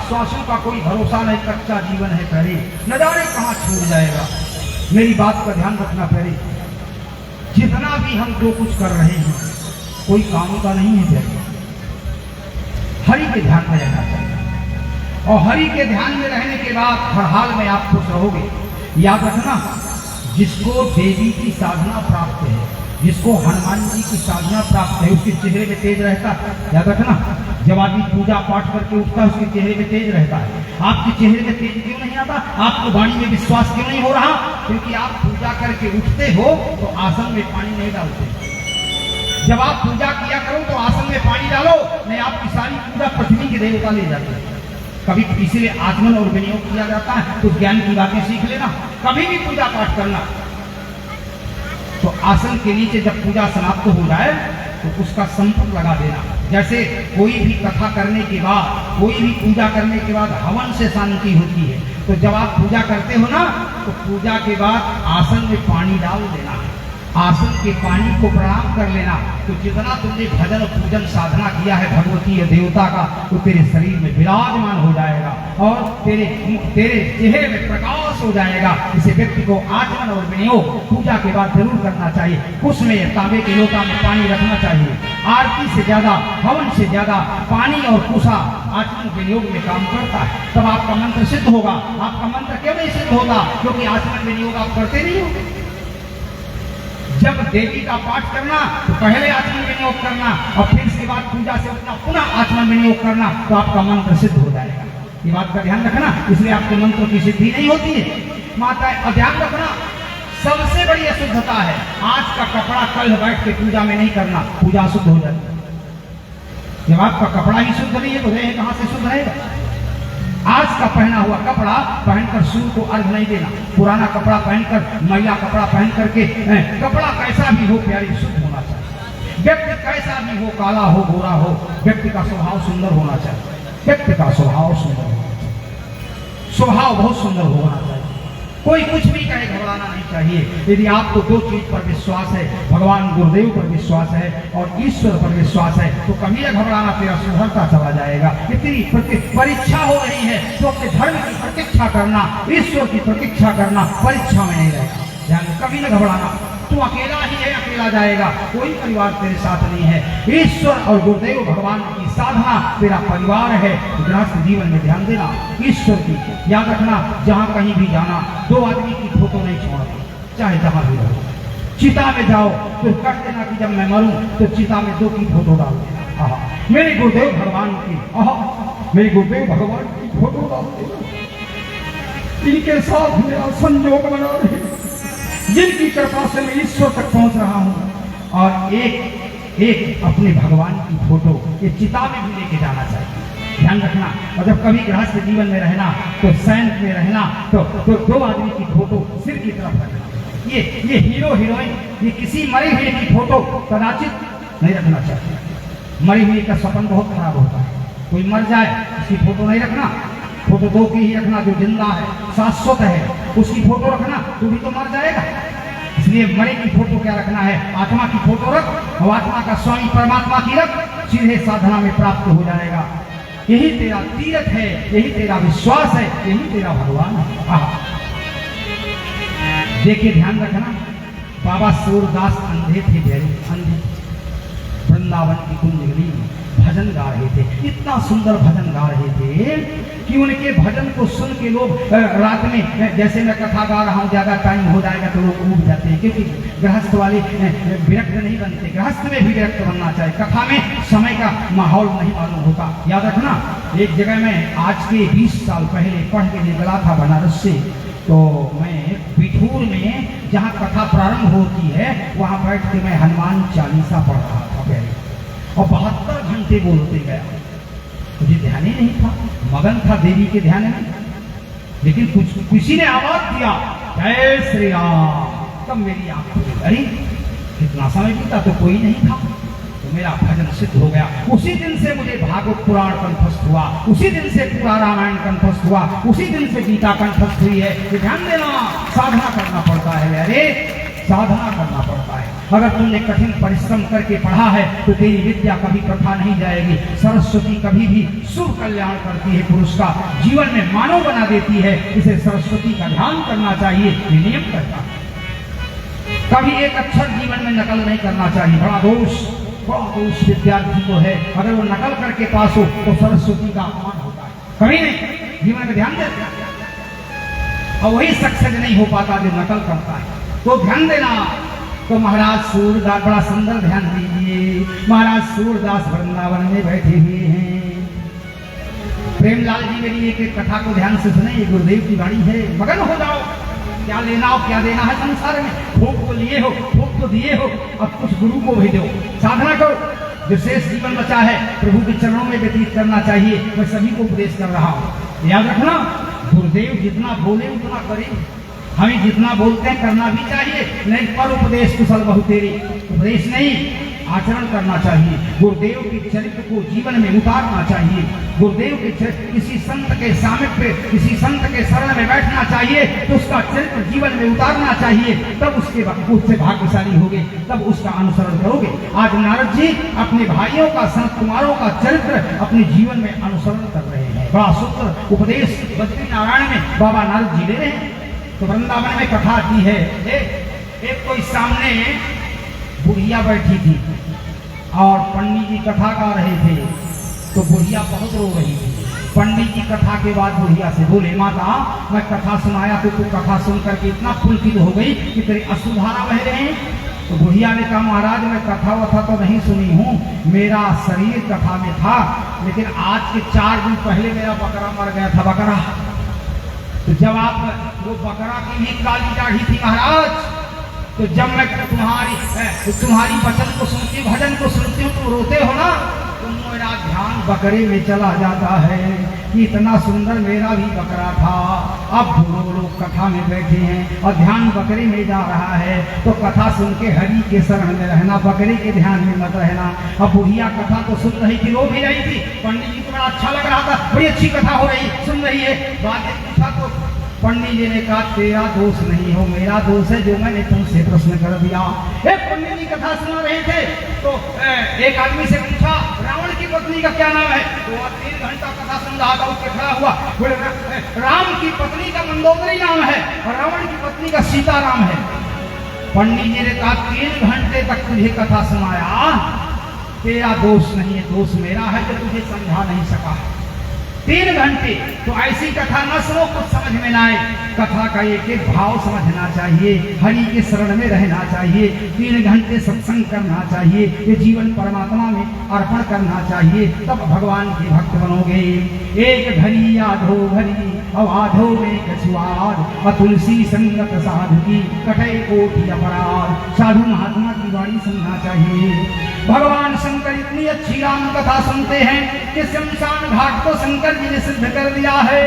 विश्वासों का कोई भरोसा नहीं, कच्चा जीवन है प्यारे, न जाने कहाँ छूट जाएगा। मेरी बात का ध्यान रखना प्यारे, जितना भी हम जो कुछ कर रहे हैं कोई काम का नहीं है प्यारे। हरि के ध्यान में रहना चाहिए और हरि के ध्यान में रहने के बाद हर हाल में आप खुश रहोगे। याद रखना, जिसको देवी की साधना प्राप्त है, जिसको हनुमान जी की साधना प्राप्त है, उसके चेहरे में तेज रहता है। याद रखना, जब आदमी पूजा पाठ करके उठता है उसके चेहरे में तेज रहता है। आपके चेहरे में तेज क्यों नहीं आता? आपको वाणी में विश्वास क्यों नहीं हो रहा? क्योंकि आप पूजा करके उठते हो तो आसन में पानी नहीं डालते। जब आप पूजा किया करो तो आसन में पानी डालो, नहीं आपकी सारी पूजा पृथ्वी के देवता ले जाते हैं। कभी इसीलिए आचमन और विनियोग किया जाता है, तो ज्ञान की बातें सीख लेना। कभी भी पूजा पाठ करना तो आसन के नीचे जब पूजा समाप्त हो जाए तो उसका संपर्क लगा देना। जैसे कोई भी कथा करने के बाद, कोई भी पूजा करने के बाद हवन से शांति होती है, तो जब आप पूजा करते हो ना तो पूजा के बाद आसन में पानी डाल देना, आसन के पानी को प्रणाम कर लेना। तो जितना तुमने भजन और पूजन साधना किया है भगवती या देवता का, तो तेरे शरीर में विराजमान हो जाएगा और तेरे चेहरे में प्रकाश हो जाएगा। इसे व्यक्ति को आचमन और विनियोग पूजा के बाद जरूर करना चाहिए। कुछ में तांबे के लोटा में पानी रखना चाहिए। आरती से ज्यादा, हवन से ज्यादा पानी और कुशा आचमन विनियोग में काम करता है। तब आपका मंत्र सिद्ध होगा। आपका मंत्र क्यों नहीं सिद्ध होगा? क्योंकि आचमन विनियोग आप करते नहीं हो। जब देवी का पाठ करना तो पहले आचमन विनियोग करना और फिर इसके बाद पूजा से उठना, पुनः आचमन विनियोग करना, तो आपका मंत्र सिद्ध हो जाएगा। ये बात का ध्यान रखना, इसलिए आपके मंत्र की सिद्धि नहीं होती है माता। और ध्यान रखना, सबसे बड़ी अशुद्धता है आज का कपड़ा कल बैठ के पूजा में नहीं करना, पूजा अशुद्ध हो जाती है। जब आपका कपड़ा ही शुद्ध नहीं है तो देह कहां से शुद्ध रहेगा? आज का पहना हुआ कपड़ा पहनकर सूर्य को अर्घ नहीं देना। पुराना कपड़ा पहनकर, मैला कपड़ा पहन करके, कपड़ा कैसा भी हो प्यारी शुद्ध होना चाहिए। व्यक्ति कैसा भी हो, काला हो गोरा हो, व्यक्ति का स्वभाव सुंदर होना चाहिए। व्यक्ति का स्वभाव सुंदर होना चाहिए, स्वभाव बहुत सुंदर होना चाहिए। कोई कुछ भी कहे घबराना नहीं चाहिए। यदि आपको दो चीज पर विश्वास है, भगवान गुरुदेव पर विश्वास है और ईश्वर पर विश्वास है, तो कभी न घबराना, तेरा सुधरता चला जाएगा। इतनी परीक्षा हो रही है तो अपने धर्म की प्रतीक्षा करना, ईश्वर की प्रतीक्षा करना, परीक्षा में नहीं रहेगा। ध्यान, कभी न घबराना। तू अकेला ही है, अकेला जाएगा, कोई परिवार तेरे साथ नहीं है। ईश्वर और गुरुदेव भगवान की साधना तेरा परिवार है। गृहस्थ जीवन में ध्यान देना, ईश्वर की याद रखना। जहाँ कहीं भी जाना, दो आदमी की फोटो नहीं छोड़ना, चाहे जहाँ भी रहो। चिता में जाओ तो कह देना कि जब मैं मरूं तो चिता में दो की फोटो डाल देना। आहा, मेरे गुरुदेव भगवान की, आहा, मेरे गुरुदेव भगवान की फोटो डाल देना। इनके साथ मेरा संयोग बना रहे, जिनकी कृपा से मैं ईश्वर तक पहुंच रहा हूं। और एक अपने भगवान की फोटो ये चिता में भी लेके जाना चाहिए। ध्यान रखना। और जब कभी गृहस्थ जीवन में रहना तो सैनिक में रहना तो दो आदमी की फोटो सिर की तरफ रखना। ये हीरो हीरोइन, ये किसी मरे हुए की फोटो कदाचित नहीं रखना चाहिए। मरे हुए का स्वप्न बहुत खराब होता है। कोई मर जाए उसकी फोटो नहीं रखना, फोटो दो की ही रखना। जो जिंदा है, शाश्वत है, उसकी फोटो रखना, तू भी तो मर जाएगा। इसलिए मरे की फोटो क्या रखना है? आत्मा की फोटो रख और आत्मा का स्वामी परमात्मा की रख, सीधे साधना में प्राप्त हो जाएगा। यही तेरा तीर्थ है, यही तेरा विश्वास है, यही तेरा भगवान है। देखिए, ध्यान रखना, बाबा सूरदास अंधे थे, गहरे अंधे, वृंदावन की कुंजगली भजन गा रहे थे। इतना सुंदर भजन गा रहे थे कि उनके भजन को सुन के लोग रात में, जैसे मैं कथा गा रहा हूँ, ज्यादा टाइम हो जाएगा तो लोग उठ जाते हैं, क्योंकि गृहस्थ वाले विरक्त नहीं बनते। गृहस्थ में भी विरक्त बनना चाहिए। कथा में समय का माहौल नहीं मालूम होता। याद रखना, एक जगह में आज के 20 साल पहले पढ़ के निकला था बनारस से, तो मैं बिठूर में जहाँ कथा प्रारंभ होती है वहाँ बैठ के मैं हनुमान चालीसा पढ़ रहा था पहले, और 72 घंटे बोलते गया। मुझे ध्यान ही नहीं था, मगन था देवी के ध्यान में। लेकिन किसी ने आवाज दिया, जय श्री राम, तब मेरी आंख खुली। अरे कितना समय बीता तो कोई नहीं था, तो मेरा भजन सिद्ध हो गया। उसी दिन से मुझे भागवत पुराण कंठस्थ हुआ, उसी दिन से पूरा रामायण कंठस्थ हुआ, उसी दिन से गीता कंठस्थ हुई है। ध्यान देना, साधना करना पड़ता है। अरे साधना करना पड़ता है। अगर तुमने कठिन परिश्रम करके पढ़ा है तो तेरी विद्या कभी प्रथा नहीं जाएगी। सरस्वती कभी भी शुभ कल्याण करती है, पुरुष का जीवन में मानव बना देती है। इसे सरस्वती का ध्यान करना चाहिए, ये नियम करता है। कभी एक अक्षर जीवन में नकल नहीं करना चाहिए, बड़ा दोष विद्यार्थी को है। अगर वो नकल करके पास हो तो सरस्वती का अपमान होता है। कभी नहीं, जीवन में ध्यान देना, और वही सक्सेस नहीं हो पाता जो नकल करता है। तो ध्यान देना। तो महाराज सूरदास, बड़ा सुंदर ध्यान दीजिए, महाराज सूरदास वृंदावन में बैठे हुए हैं। प्रेमलाल जी मेरी एक एक कथा को ध्यान से सुने, ये गुरुदेव की वाणी है। मगन हो जाओ, क्या लेना हो क्या देना है संसार में। भोग तो लिए हो, भोग तो दिए हो, अब कुछ गुरु को भेजो, साधना करो। जो शेष जीवन बचा है प्रभु के चरणों में व्यतीत करना चाहिए। मैं सभी को उपदेश कर रहा हूँ, याद रखना, गुरुदेव जितना बोले उतना करें। हमें जितना बोलते हैं करना भी चाहिए, नहीं पर उपदेश कुशल बहु तेरी, उपदेश नहीं आचरण करना चाहिए। गुरुदेव के चरित्र को जीवन में उतारना चाहिए। गुरुदेव के चरित्र, किसी संत के सामिप्य, किसी संत के शरण में बैठना चाहिए तो उसका चरित्र जीवन में उतारना चाहिए, तब उससे भाग्यशाली होगे, तब उसका अनुसरण करोगे। आज नारद जी अपने भाइयों का, संत कुमारों का चरित्र अपने जीवन में अनुसरण कर रहे हैं। बड़ा सुंदर उपदेश बद्री नारायण में बाबा नारद जी ले रहे हैं। तो वृंदावन में कथा आती है, एक कोई सामने बुढ़िया बैठी थी और पंडित जी कथा गा रहे थे। तो बुढ़िया बहुत रो रही थी। पंडित जी कथा के बाद बुढ़िया से बोले, माता मैं कथा सुनाया तो तू कथा सुन करके इतना पुलकित हो गई कि तेरे अश्रुधारा बह रहे हैं। तो बुढ़िया ने कहा, महाराज मैं कथा वथा तो नहीं सुनी हूँ, मेरा शरीर कथा में था, लेकिन आज के 4 दिन पहले मेरा बकरा मर गया था। बकरा, तो जब आप, वो बकरा की भी काली दाढ़ी थी महाराज, तो जब मैं तुम्हारी वचन को सुनती, भजन को सुनती हूँ तो रोते हो ना, तो मेरा ध्यान बकरे में चला जाता है कि इतना सुंदर मेरा भी बकरा था। अब वो लोग कथा में बैठे हैं और ध्यान बकरे में जा रहा है, तो कथा सुन के हरि के शरण में रहना, बकरे के ध्यान में मत रहना। अब बुढ़िया कथा तो सुन रही थी, रो भी रही थी। पंडित जी को बड़ा अच्छा लग रहा था, बड़ी अच्छी कथा हो रही, सुन रही है। बात पूछा तो पंडित जी ने कहा, तेरा दोष नहीं हो, मेरा दोष है जो मैंने तुमसे प्रश्न कर दिया। एक पंडित जी कथा सुना रहे थे, तो एक आदमी से पूछा, रावण की पत्नी का क्या नाम है? तो 3 घंटा कथा सुन रहा था, उसके खड़ा हुआ, बोले राम की पत्नी का मंदोदरी नाम है और रावण की पत्नी का सीताराम है। पंडित जी ने कहा, 3 घंटे तक तुझे कथा सुनाया, तेरा दोष नहीं है, दोष मेरा है जो तुझे समझा नहीं सका। 3 घंटे, तो ऐसी कथा न सुनो कुछ समझ में ना आए। कथा का एक एक भाव समझना चाहिए, हरि के शरण में रहना चाहिए, 3 घंटे सत्संग करना चाहिए, ये जीवन परमात्मा में अर्पण करना चाहिए, तब भगवान के भक्त बनोगे। एक घड़ी आधो घड़ी अवाधो में कछुआद, तुलसी संगत साधु की कटे कोटि अपराध। साधु महात्मा की वाणी सुनना चाहिए। भगवान शंकर इतनी अच्छी राम कथा सुनते हैं कि शमशान घाट को शंकर जी ने सिद्ध कर दिया है।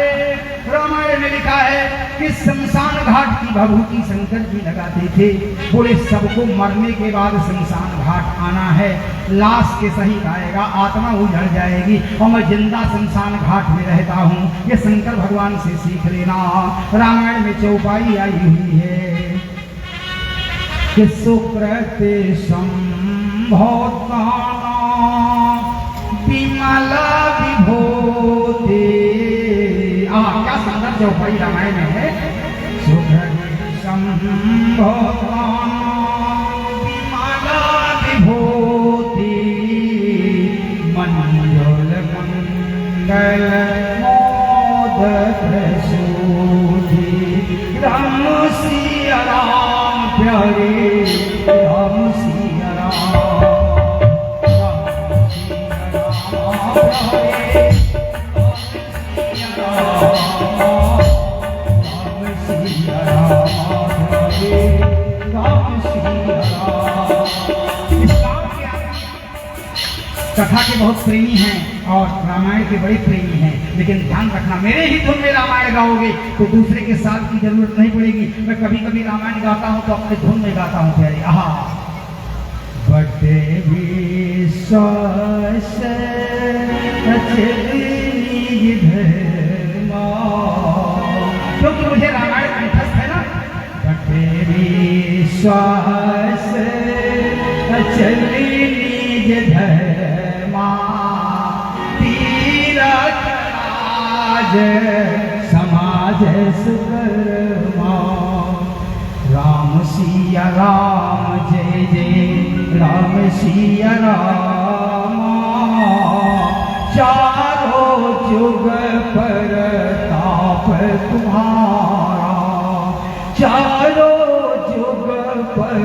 रामायण में लिखा है कि शमशान घाट की भभूति शंकर जी लगाते थे। बोले सबको मरने के बाद शमशान घाट आना है, लाश के सही आएगा, आत्मा उजड़ जाएगी, और मैं जिंदा शमशान घाट में रहता हूँ। ये शंकर भगवान से सीख लेना। रामायण में चौपाई आई हुई है कि सुकृते भौताना विमला विभूति। क्या सुंदर चौपाई रामायण में है। भौताना विमला विभूति, मंजुल मंगल मोदक सूधि। राम सिया राम प्यारे, राम सिया राम, कथा के बहुत प्रेमी हैं और रामायण के बड़े प्रेमी हैं, लेकिन ध्यान रखना, मेरे ही धुन में रामायण गाओगे तो दूसरे के साथ की जरूरत नहीं पड़ेगी। मैं कभी कभी रामायण गाता हूँ तो अपने धुन में गाता हूँ प्यारे। आहा, बटे विश्वास क्योंकि मुझे रामायण कंठस्थ है ना। बटे विश्वास विश्वास चली निज धर्मा तीरथ राज समाज सुकर्मा। राम सिया राम जय जय राम सिया राम। चारों जुग पर ताप तुम्हारा, चारों जुग पर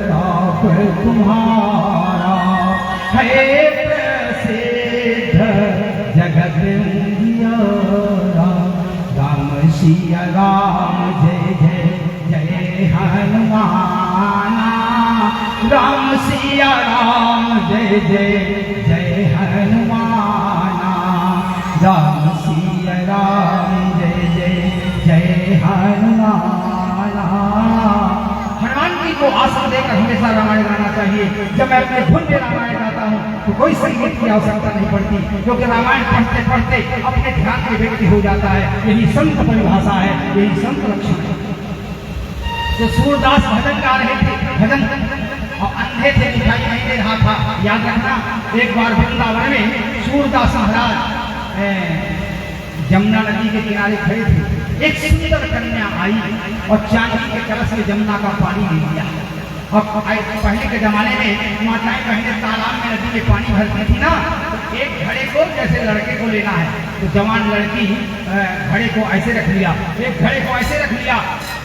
ताप तुम्हारा। है प्रसिद्ध जगत उजियारा। राम सिया राम जय जय जय हनुमाना। राम सिया राम जय जय जय हनुमाना। राम सिया राम जय जय जय हनुमाना। हनुमान जी को आसन देकर हमेशा रामायण गाना चाहिए। जब मैं अपने धुन में रामायण गाता हूँ तो कोई संगीत की आवश्यकता नहीं पड़ती, क्योंकि रामायण पढ़ते पढ़ते अपने ध्यान में व्यक्ति हो जाता है। यही संत परिभाषा है, यही संत लक्षण है। तो सूरदास भजन गा रहे थे, भजन और अंधे थे, दिखाई नहीं दे रहा था। याद रखना, एक बार वृंदावन में सूरदास महाराज जमुना नदी के किनारे खड़े थे। एक सुंदर कन्या आई और चांदी के कलश में जमुना का पानी ले लिया। और पहले के जमाने में माताएं पहले तालाब में नदी में पानी भरती थी ना, तो एक घड़े को जैसे लड़के को लेना है तो जवान लड़की घड़े को ऐसे रख लिया, एक घड़े को ऐसे रख लिया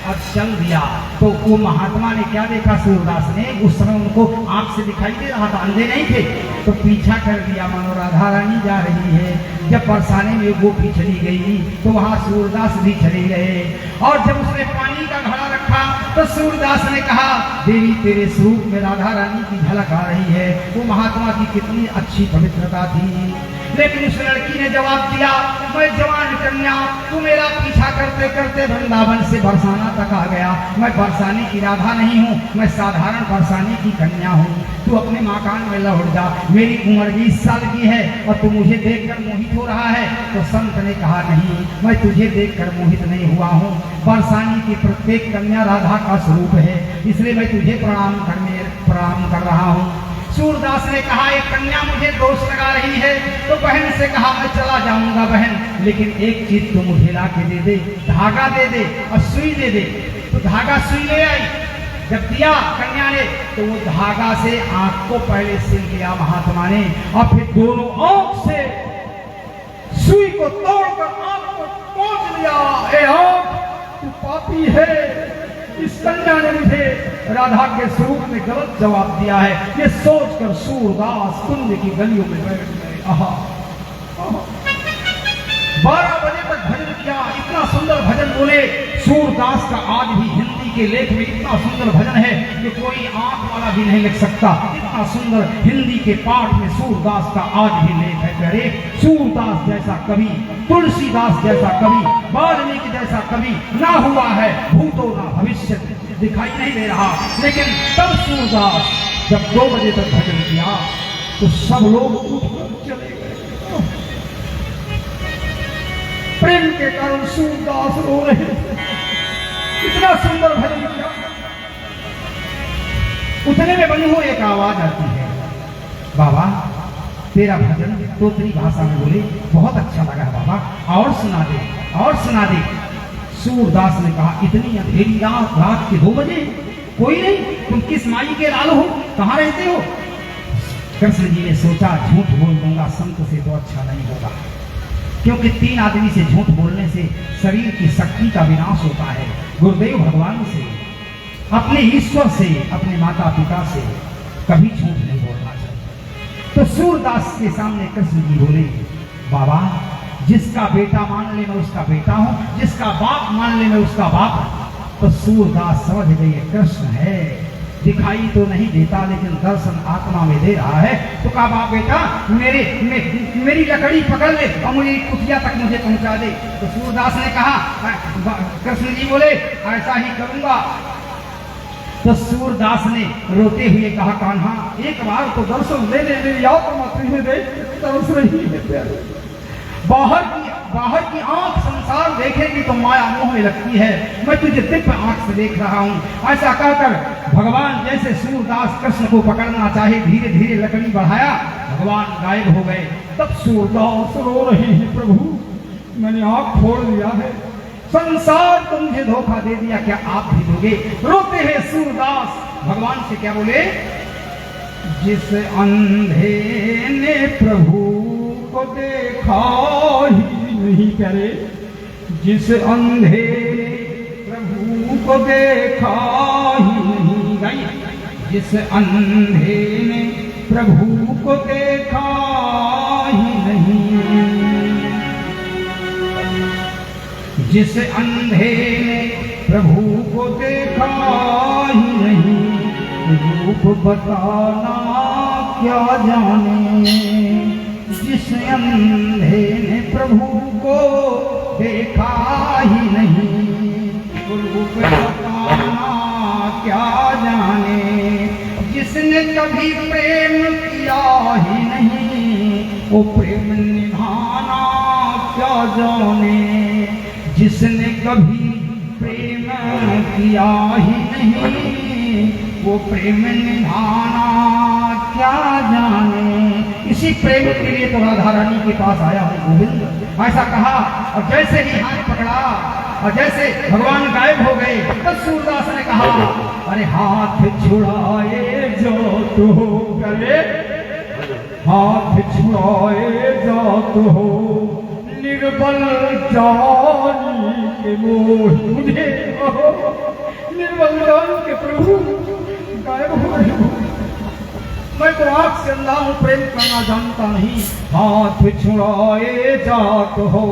और चल दिया। तो वो महात्मा ने क्या देखा, सूरदास ने, उस समय उनको आंख से दिखाई दे रहा था, अंधे नहीं थे, तो पीछा कर दिया, मानो राधा रानी जा रही है। जब बरसाने में गोपी चली गई तो वहां सूरदास भी चले गए। और जब उसने पानी का घड़ा रखा तो सूरदास ने कहा, देवी तेरे स्वरूप में राधा रानी की झलक आ रही है। वो महात्मा की कितनी अच्छी पवित्रता थी। लेकिन उस लड़की ने जवाब दिया, मैं जवान कन्या, तू मेरा पीछा करते करते वृंदावन से बरसाना तक आ गया। मैं बरसाने की राधा नहीं हूँ, मैं साधारण बरसाने की कन्या हूँ। तू अपने मकान में लौट जा। मेरी उम्र 20 साल की है और तू मुझे देखकर मोहित हो रहा है। तो संत ने कहा, नहीं, मैं तुझे देखकर मोहित नहीं हुआ हूँ। बरसाने की प्रत्येक कन्या राधा का स्वरूप है, इसलिए मैं तुझे प्रणाम कर रहा हूँ। सूरदास ने कहा, एक कन्या मुझे दोष लगा रही है। तो बहन से कहा, मैं चला जाऊंगा बहन, लेकिन एक चीज तो मुझे ला के दे दे, धागा दे दे और सुई दे दे। तो धागा सुई ले आई। जब दिया कन्या ने तो वो धागा से आंख को पहले सिल लिया महात्मा ने, और फिर दोनों आंख से सुई को तोड़कर आंख को पोंछ लिया। ए आंख, तू पापी है। इस कन्या ने मुझे राधा के स्वरूप में गलत जवाब दिया है, ये सोचकर सूरदास कुंज की गलियों में बैठ गए। 12 बजे तक भजन किया, इतना सुंदर भजन बोले। सूरदास का आज भी हिंदी के लेख में इतना सुंदर भजन है कि कोई आंख वाला भी नहीं लिख सकता। इतना सुंदर हिंदी के पाठ में सूरदास का आज भी लेख है। करे सूरदास जैसा कवि, तुलसीदास जैसा कवि, वाल्मीकि जैसा कवि ना हुआ है, भूतो ना भविष्य, दिखाई नहीं दे रहा। लेकिन तब सूरदास जब 2 बजे तक भजन किया तो सब लोग उठकर चले गए। प्रेम के कारण सूरदास रो रहे थे। इतना सुंदर भजन किया। उतने में बनी हुई एक आवाज आती है, बाबा तेरा भजन तोतरी भाषा में बोले, बहुत अच्छा लगा बाबा, और सुना दे, और सुना दे। सूरदास ने कहा, इतनी अंधेरी रात के 2 बजे कोई नहीं, तुम किस माई के लाल हो, कहाँ रहते हो? कृष्ण जी ने सोचा, झूठ बोल दूंगा संत से तो अच्छा नहीं होगा, क्योंकि 3 आदमी से झूठ बोलने से शरीर की शक्ति का विनाश होता है। गुरुदेव भगवान से, अपने ईश्वर से, अपने माता पिता से कभी झूठ नहीं बोलना चाहिए। तो सूरदास के सामने कृष्ण जी बोले, बाबा जिसका बेटा मान ले मैं उसका बेटा हूं, जिसका बाप मान ले मैं उसका बाप हूं। तो सूरदास समझ गए कृष्ण है, दिखाई तो नहीं देता लेकिन दर्शन आत्मा में दे रहा है। तो कहा, बाप बेटा मेरी लकड़ी पकड़ ले और मुझे कुटिया तक मुझे पहुंचा दे। तो सूरदास ने कहा, कृष्ण जी बोले, ऐसा ही करूंगा। तो सूरदास ने रोते हुए कहा, कान्हा एक बार तो दर्शन ले ले, मेरी आत्मा तुझे दे तरस रही है। बाहर की आंख संसार देखेगी तो माया मोह में लगती है, मैं तुझे दिव्य आंख से देख रहा हूँ। ऐसा कहकर भगवान जैसे सूरदास कृष्ण को पकड़ना चाहे, धीरे धीरे लकड़ी बढ़ाया, भगवान गायब हो गए। तब सूरदास रो रहे हैं, प्रभु मैंने आंख फोड़ लिया है, संसार को मुझे धोखा दे दिया, क्या आप भी दोगे? रोते हैं सूरदास, भगवान से क्या बोले? जिस अंधे ने प्रभु को देखा ही नहीं करे, जिस अंधे ने प्रभु को देखा ही नहीं, गाइए, जिस अंधे ने प्रभु को देखा ही नहीं, जिस अंधे ने प्रभु को देखा ही नहीं, रूप बताना क्या जाने, जिस अंधे ने प्रभु को देखा ही नहीं, रूप बताना क्या जाने, जिसने कभी प्रेम किया ही नहीं, वो प्रेम निभाना क्या जाने, जिसने कभी प्रेम किया ही नहीं, वो प्रेम निभाना क्या जाने। इसी प्रेम के लिए तो राधा रानी के पास आया हूँ गोविंद, ऐसा कहा। और जैसे ही हाथ पकड़ा और जैसे भगवान गायब हो गए, तब सूरदास ने कहा, अरे हाथ छुड़ाए जो तो करे, हाथ छुड़ाए जो तो निर्बल जानी के मोह, मुझे निर्बल जान के प्रभु गायब हो रहे हो, मैं तो आँख से अंधा हूँ, प्रेम करना जानता नहीं। हाथ छुड़ाए जात हो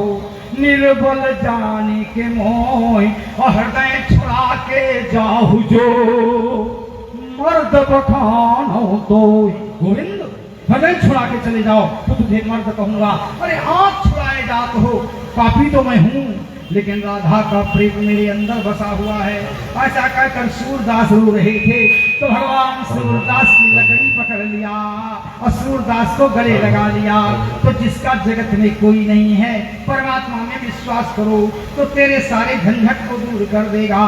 निर्बल जानी के मोह, हृदय छुड़ा के जाहु जो मर्द बखान हो तो, गोविंद हृदय छुड़ा के चले जाओ तो तुझे मर्द कहूंगा। अरे हाथ छुड़ाए जात हो, पापी तो मैं हूँ, लेकिन राधा का प्रेम मेरे अंदर बसा हुआ है। ऐसा कहकर सूरदास रो रहे थे, तो भगवान सूरदास की लकड़ी पकड़ लिया और सूरदास को गले लगा लिया। तो जिसका जगत में कोई नहीं है, परमात्मा में विश्वास करो तो तेरे सारे झंझट को दूर कर देगा।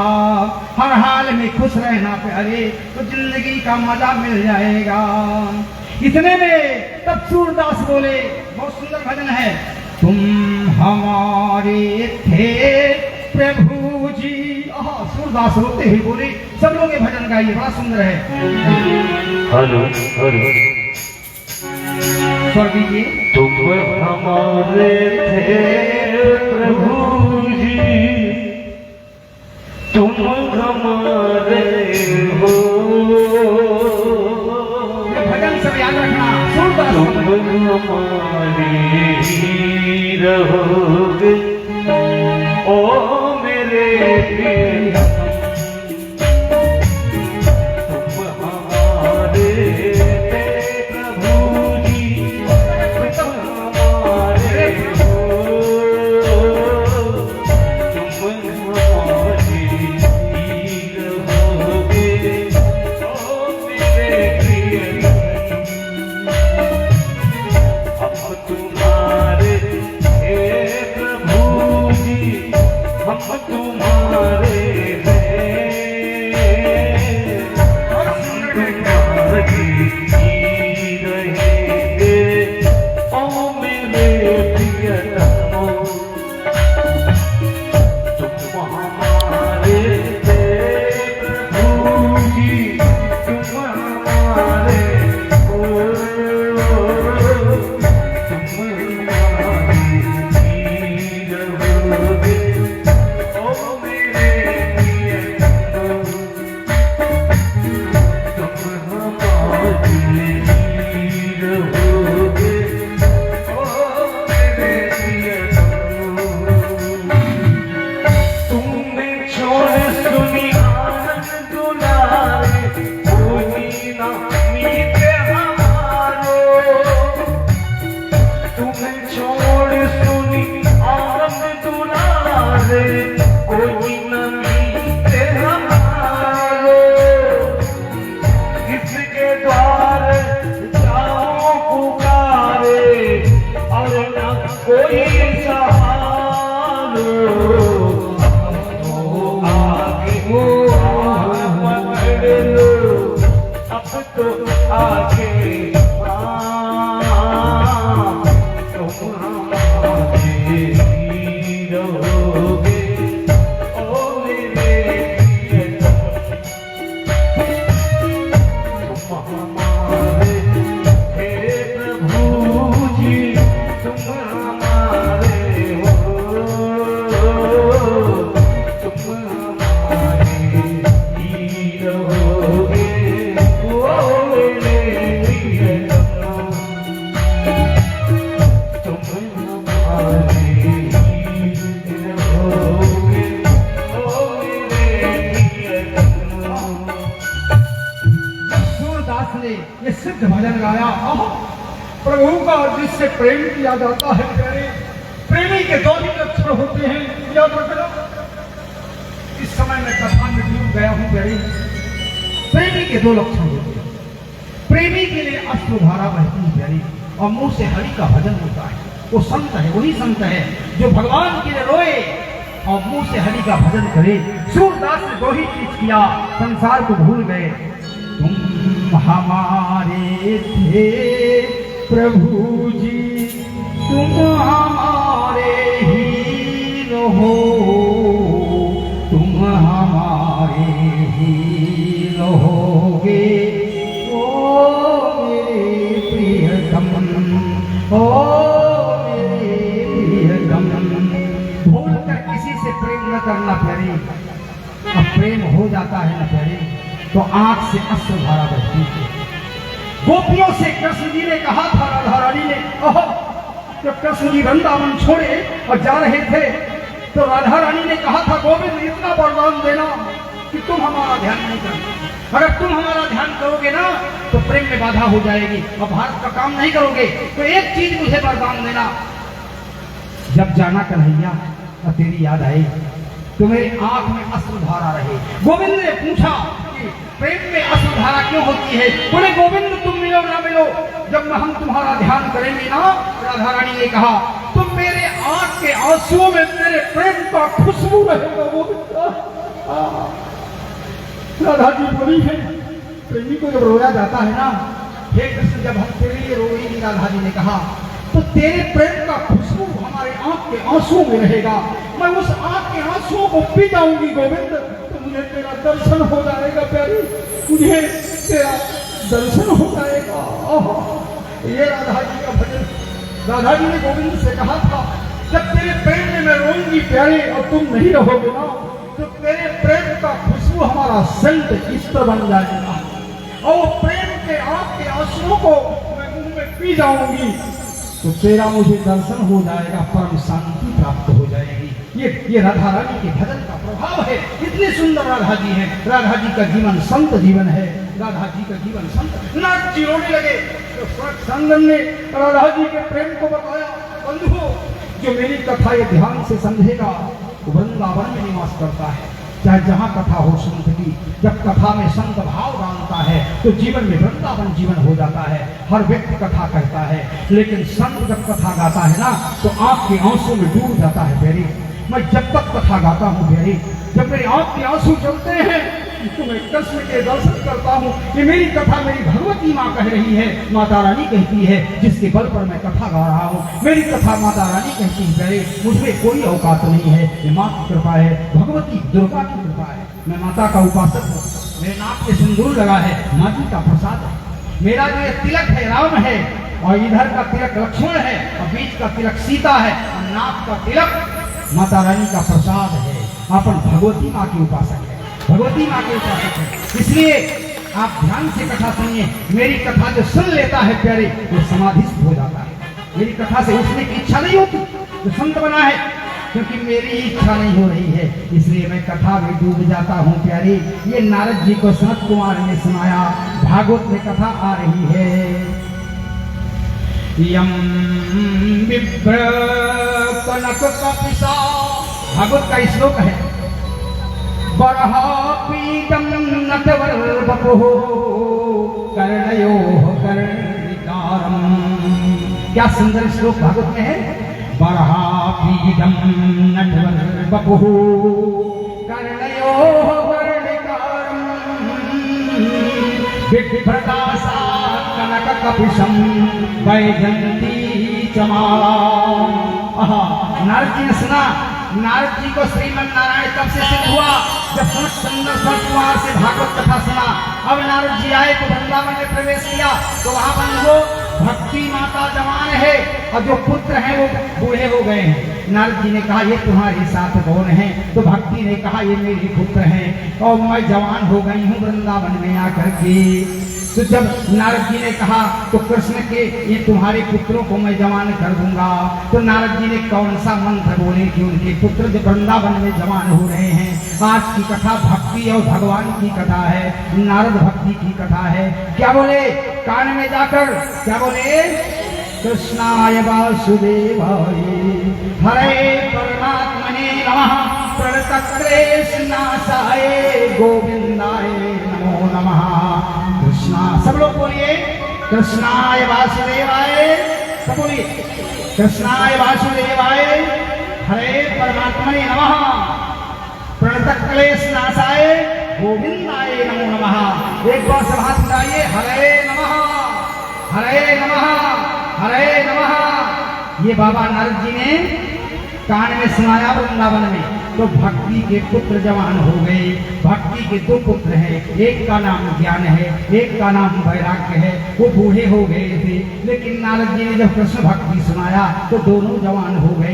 हर हाल में खुश रहना प्यारे, तो जिंदगी का मजा मिल जाएगा। इतने में तब सूरदास बोले, बहुत सुंदर भजन है, तुम हमारे थे प्रभु जी। सूरदास रोते हुए बोले, सब लोग ये भजन गाइए, बड़ा सुंदर है। हलो हलो स्वर दीजिए। तुम हमारे थे प्रभु जी, तुम हमारे हो, भजन सब याद रखना। सूरदास तुम हमारे ही रहोगे ओ मेरे प्रिय, तुम हमारे प्रभु जी, तुम हमारे हो, तुम हमारे ही रहोगे ओ मेरे प्रिय, हम तुम्हारे हे प्रभु जी, हम तुम्हारे हैं, हम तुम्हारे ही रहेंगे ओ मेरे प्रियतमो, तुम हमारे हैं प्रभु जी, तुम हमारे हो, कोई सहारा ये सिद्ध भजन गाया। प्रभु का जिससे प्रेम किया जाता है प्यारे, प्रेमी के दो ही लक्षण होते हैं, याद रखना। इस समय मैं कथा में डूब गया हूं प्यारे। प्रेमी के दो लक्षण होते हैं। प्रेमी के लिए अश्रुधारा बहती है प्यारी, और मुंह से हरि का भजन होता है। वो संत है, वही संत है जो भगवान के लिए रोए और मुंह से हरि का भजन करे। सूरदास ने दो ही चीज किया, संसार को भूल गए। तुम हमारे थे प्रभु जी, तुम हमारे ही रहो, तुम हमारे ही रहोगे। ओ मेरे प्रियतम, ओ मेरे प्रियतम। भूल कर किसी से प्रेम न करना प्यारी। अब प्रेम हो जाता है ना प्यारी तो आंख से अश्रुधारा बहती है। गोपियों से कृष्ण जी ने कहा था, राधा रानी ने, जब कृष्ण जी वृंदावन छोड़े और जा रहे थे तो राधा रानी ने कहा था, गोविंद इतना वरदान देना कि तुम हमारा ध्यान नहीं करना। अगर तुम हमारा ध्यान करोगे ना तो प्रेम में बाधा हो जाएगी और भारत का काम नहीं करोगे। तो एक चीज मुझे वरदान देना, जब जाना कन्हैया और तेरी याद आई तो मेरी आंख में अश्रुधारा रहे। गोविंद ने पूछा कि प्रेम में अश्रुधारा क्यों होती है? बोले गोविंद तुम मिलो ना मिलो, जब हम तुम्हारा ध्यान करेंगे ना। राधा रानी ने कहा, तुम मेरे आंख के आंसुओं में तेरे प्रेम का खुशबू रहेगा गोविंद। राधा जी बोली है, प्रेमी को जब रोया जाता है ना, हे कृष्ण जब हम तेरे लिए रोएंगे, राधा जी ने कहा, तो तेरे प्रेम का खुशबू हमारे आंख के आंसुओं में रहेगा। मैं उस आंख के आंसुओं को पी जाऊंगी गोविंद, तो मुझे तेरा दर्शन हो जाएगा प्यारी, मुझे तेरा दर्शन हो जाएगा। ये राधा जी का भजन। राधा जी ने गोविंद से कहा था, जब तेरे प्रेम में मैं रोऊंगी प्यारे और तुम नहीं रहोगे ना, तो तेरे प्रेम का खुशबू हमारा संत इष्ट बन जाएगा और वो प्रेम के आंख के आंसुओं को मैं मुंह में पी जाऊंगी, तो तेरा मुझे दर्शन हो जाएगा, परम शांति प्राप्त हो जाएगी। ये राधा रानी के भजन का प्रभाव है। इतनी सुंदर राधा जी है। राधा जी का जीवन संत जीवन है। राधा जी का जीवन संत। नाथ जी रोने लगे तो संगम ने राधा जी के प्रेम को बताया, बंधुओं जो मेरी कथा ये ध्यान से समझेगा वो वृंदावन में निवास करता है। चाहे जहाँ कथा हो संत की, जब कथा में संत भाव डालता है तो जीवन में वृंदावन जीवन हो जाता है। हर व्यक्ति कथा कहता है, लेकिन संत जब कथा गाता है ना तो आंख के आंसू में डूब जाता है प्यारी। मैं जब तक कथा गाता हूँ प्यारी, जब मेरी आंख के आंसू चलते हैं तो मैं कृष्ण के दर्शन करता हूँ। ये मेरी कथा मेरी भगवती माँ कह रही है, माता रानी कहती है, जिसके बल पर मैं कथा गा रहा हूँ। मेरी कथा माता रानी कहती है प्यारे, मुझमें कोई औकात नहीं है, ये माँ की कृपा है, भगवती दुर्गा की कृपा है। मैं माता का उपासक हूँ। मेरे नाक पे सिंदूर लगा है, माँ जी का प्रसाद है। मेरा जो ये तिलक है राम है, और इधर का तिलक लक्ष्मण है, और बीच का तिलक सीता है, और नाक का तिलक माता रानी का प्रसाद है। अपन भगवती माँ की उपासक है, भगवती माँ के उपासक है। इसलिए आप ध्यान से कथा सुनिए। मेरी कथा जो सुन लेता है प्यारे वो समाधिस्थ हो जाता है। मेरी कथा से उठने की इच्छा नहीं होती तो संत बना है, क्योंकि मेरी इच्छा नहीं हो रही है, इसलिए मैं कथा में डूब जाता हूँ प्यारी। ये नारद जी को सनत कुमार ने सुनाया, भागवत में कथा आ रही है। यम विभ्र कनक कपिसा, भागवत का श्लोक है। बरहापीडं नटवर बपुः कर्णयोः कर्णिकारम्। क्या सुंदर श्लोक भागवत में है। बर्हापीडं नटवर्बपुः कर्णयोः वर्णिकारम् बिभ्रतासा कनककपिशं वैजयन्ती च माला। नारद जी ने सुना, नारद जी को श्रीमन नारायण तब से सिद्ध हुआ जब सुंदर कुमार से भागवत कथा सुना। अब नारद जी आए तो वृंदावन में प्रवेश किया तो वहां बंधु भक्ति माता जवान है और जो पुत्र हैं वो बूढ़े हो गए हैं। नारद जी ने कहा ये तुम्हारे साथ कौन है? तो भक्ति ने कहा ये मेरे पुत्र हैं और मैं जवान हो गई हूँ वृंदावन में आकर के। तो जब नारद जी ने कहा तो कृष्ण के ये तुम्हारे पुत्रों को मैं जवान कर दूंगा। तो नारद जी ने कौन सा मंत्र बोले कि उनके पुत्र जो वृंदावन में जवान हो रहे हैं। आज की कथा भक्ति और भगवान की कथा है, नारद भक्ति की कथा है। क्या बोले कान में जाकर, क्या बोले? कृष्णाय वासुदेवाय हरे परमात्मने नमः प्रणतक्लेशनाशाय गोविंदाय नमो नमः। कृष्णा, सब लोग बोलिए कृष्णाय वासुदेवाय, सब बोलिए कृष्णाय वासुदेवाय हरे परमात्मने नमः प्रणतक्लेशनाशाय गोविंदाय नमो नमः। एक बार सभा सुनाइए हरे नमः हरे नमः हरे नमः। ये बाबा नारद जी ने कान में सुनाया वृंदावन में। तो भक्ति के पुत्र जवान हो गए। भक्ति के दो पुत्र हैं, एक का नाम ज्ञान है, एक का नाम वैराग्य है। वो बूढ़े हो गए थे, लेकिन नारद जी ने जब कृष्ण भक्ति सुनाया तो दोनों जवान हो गए।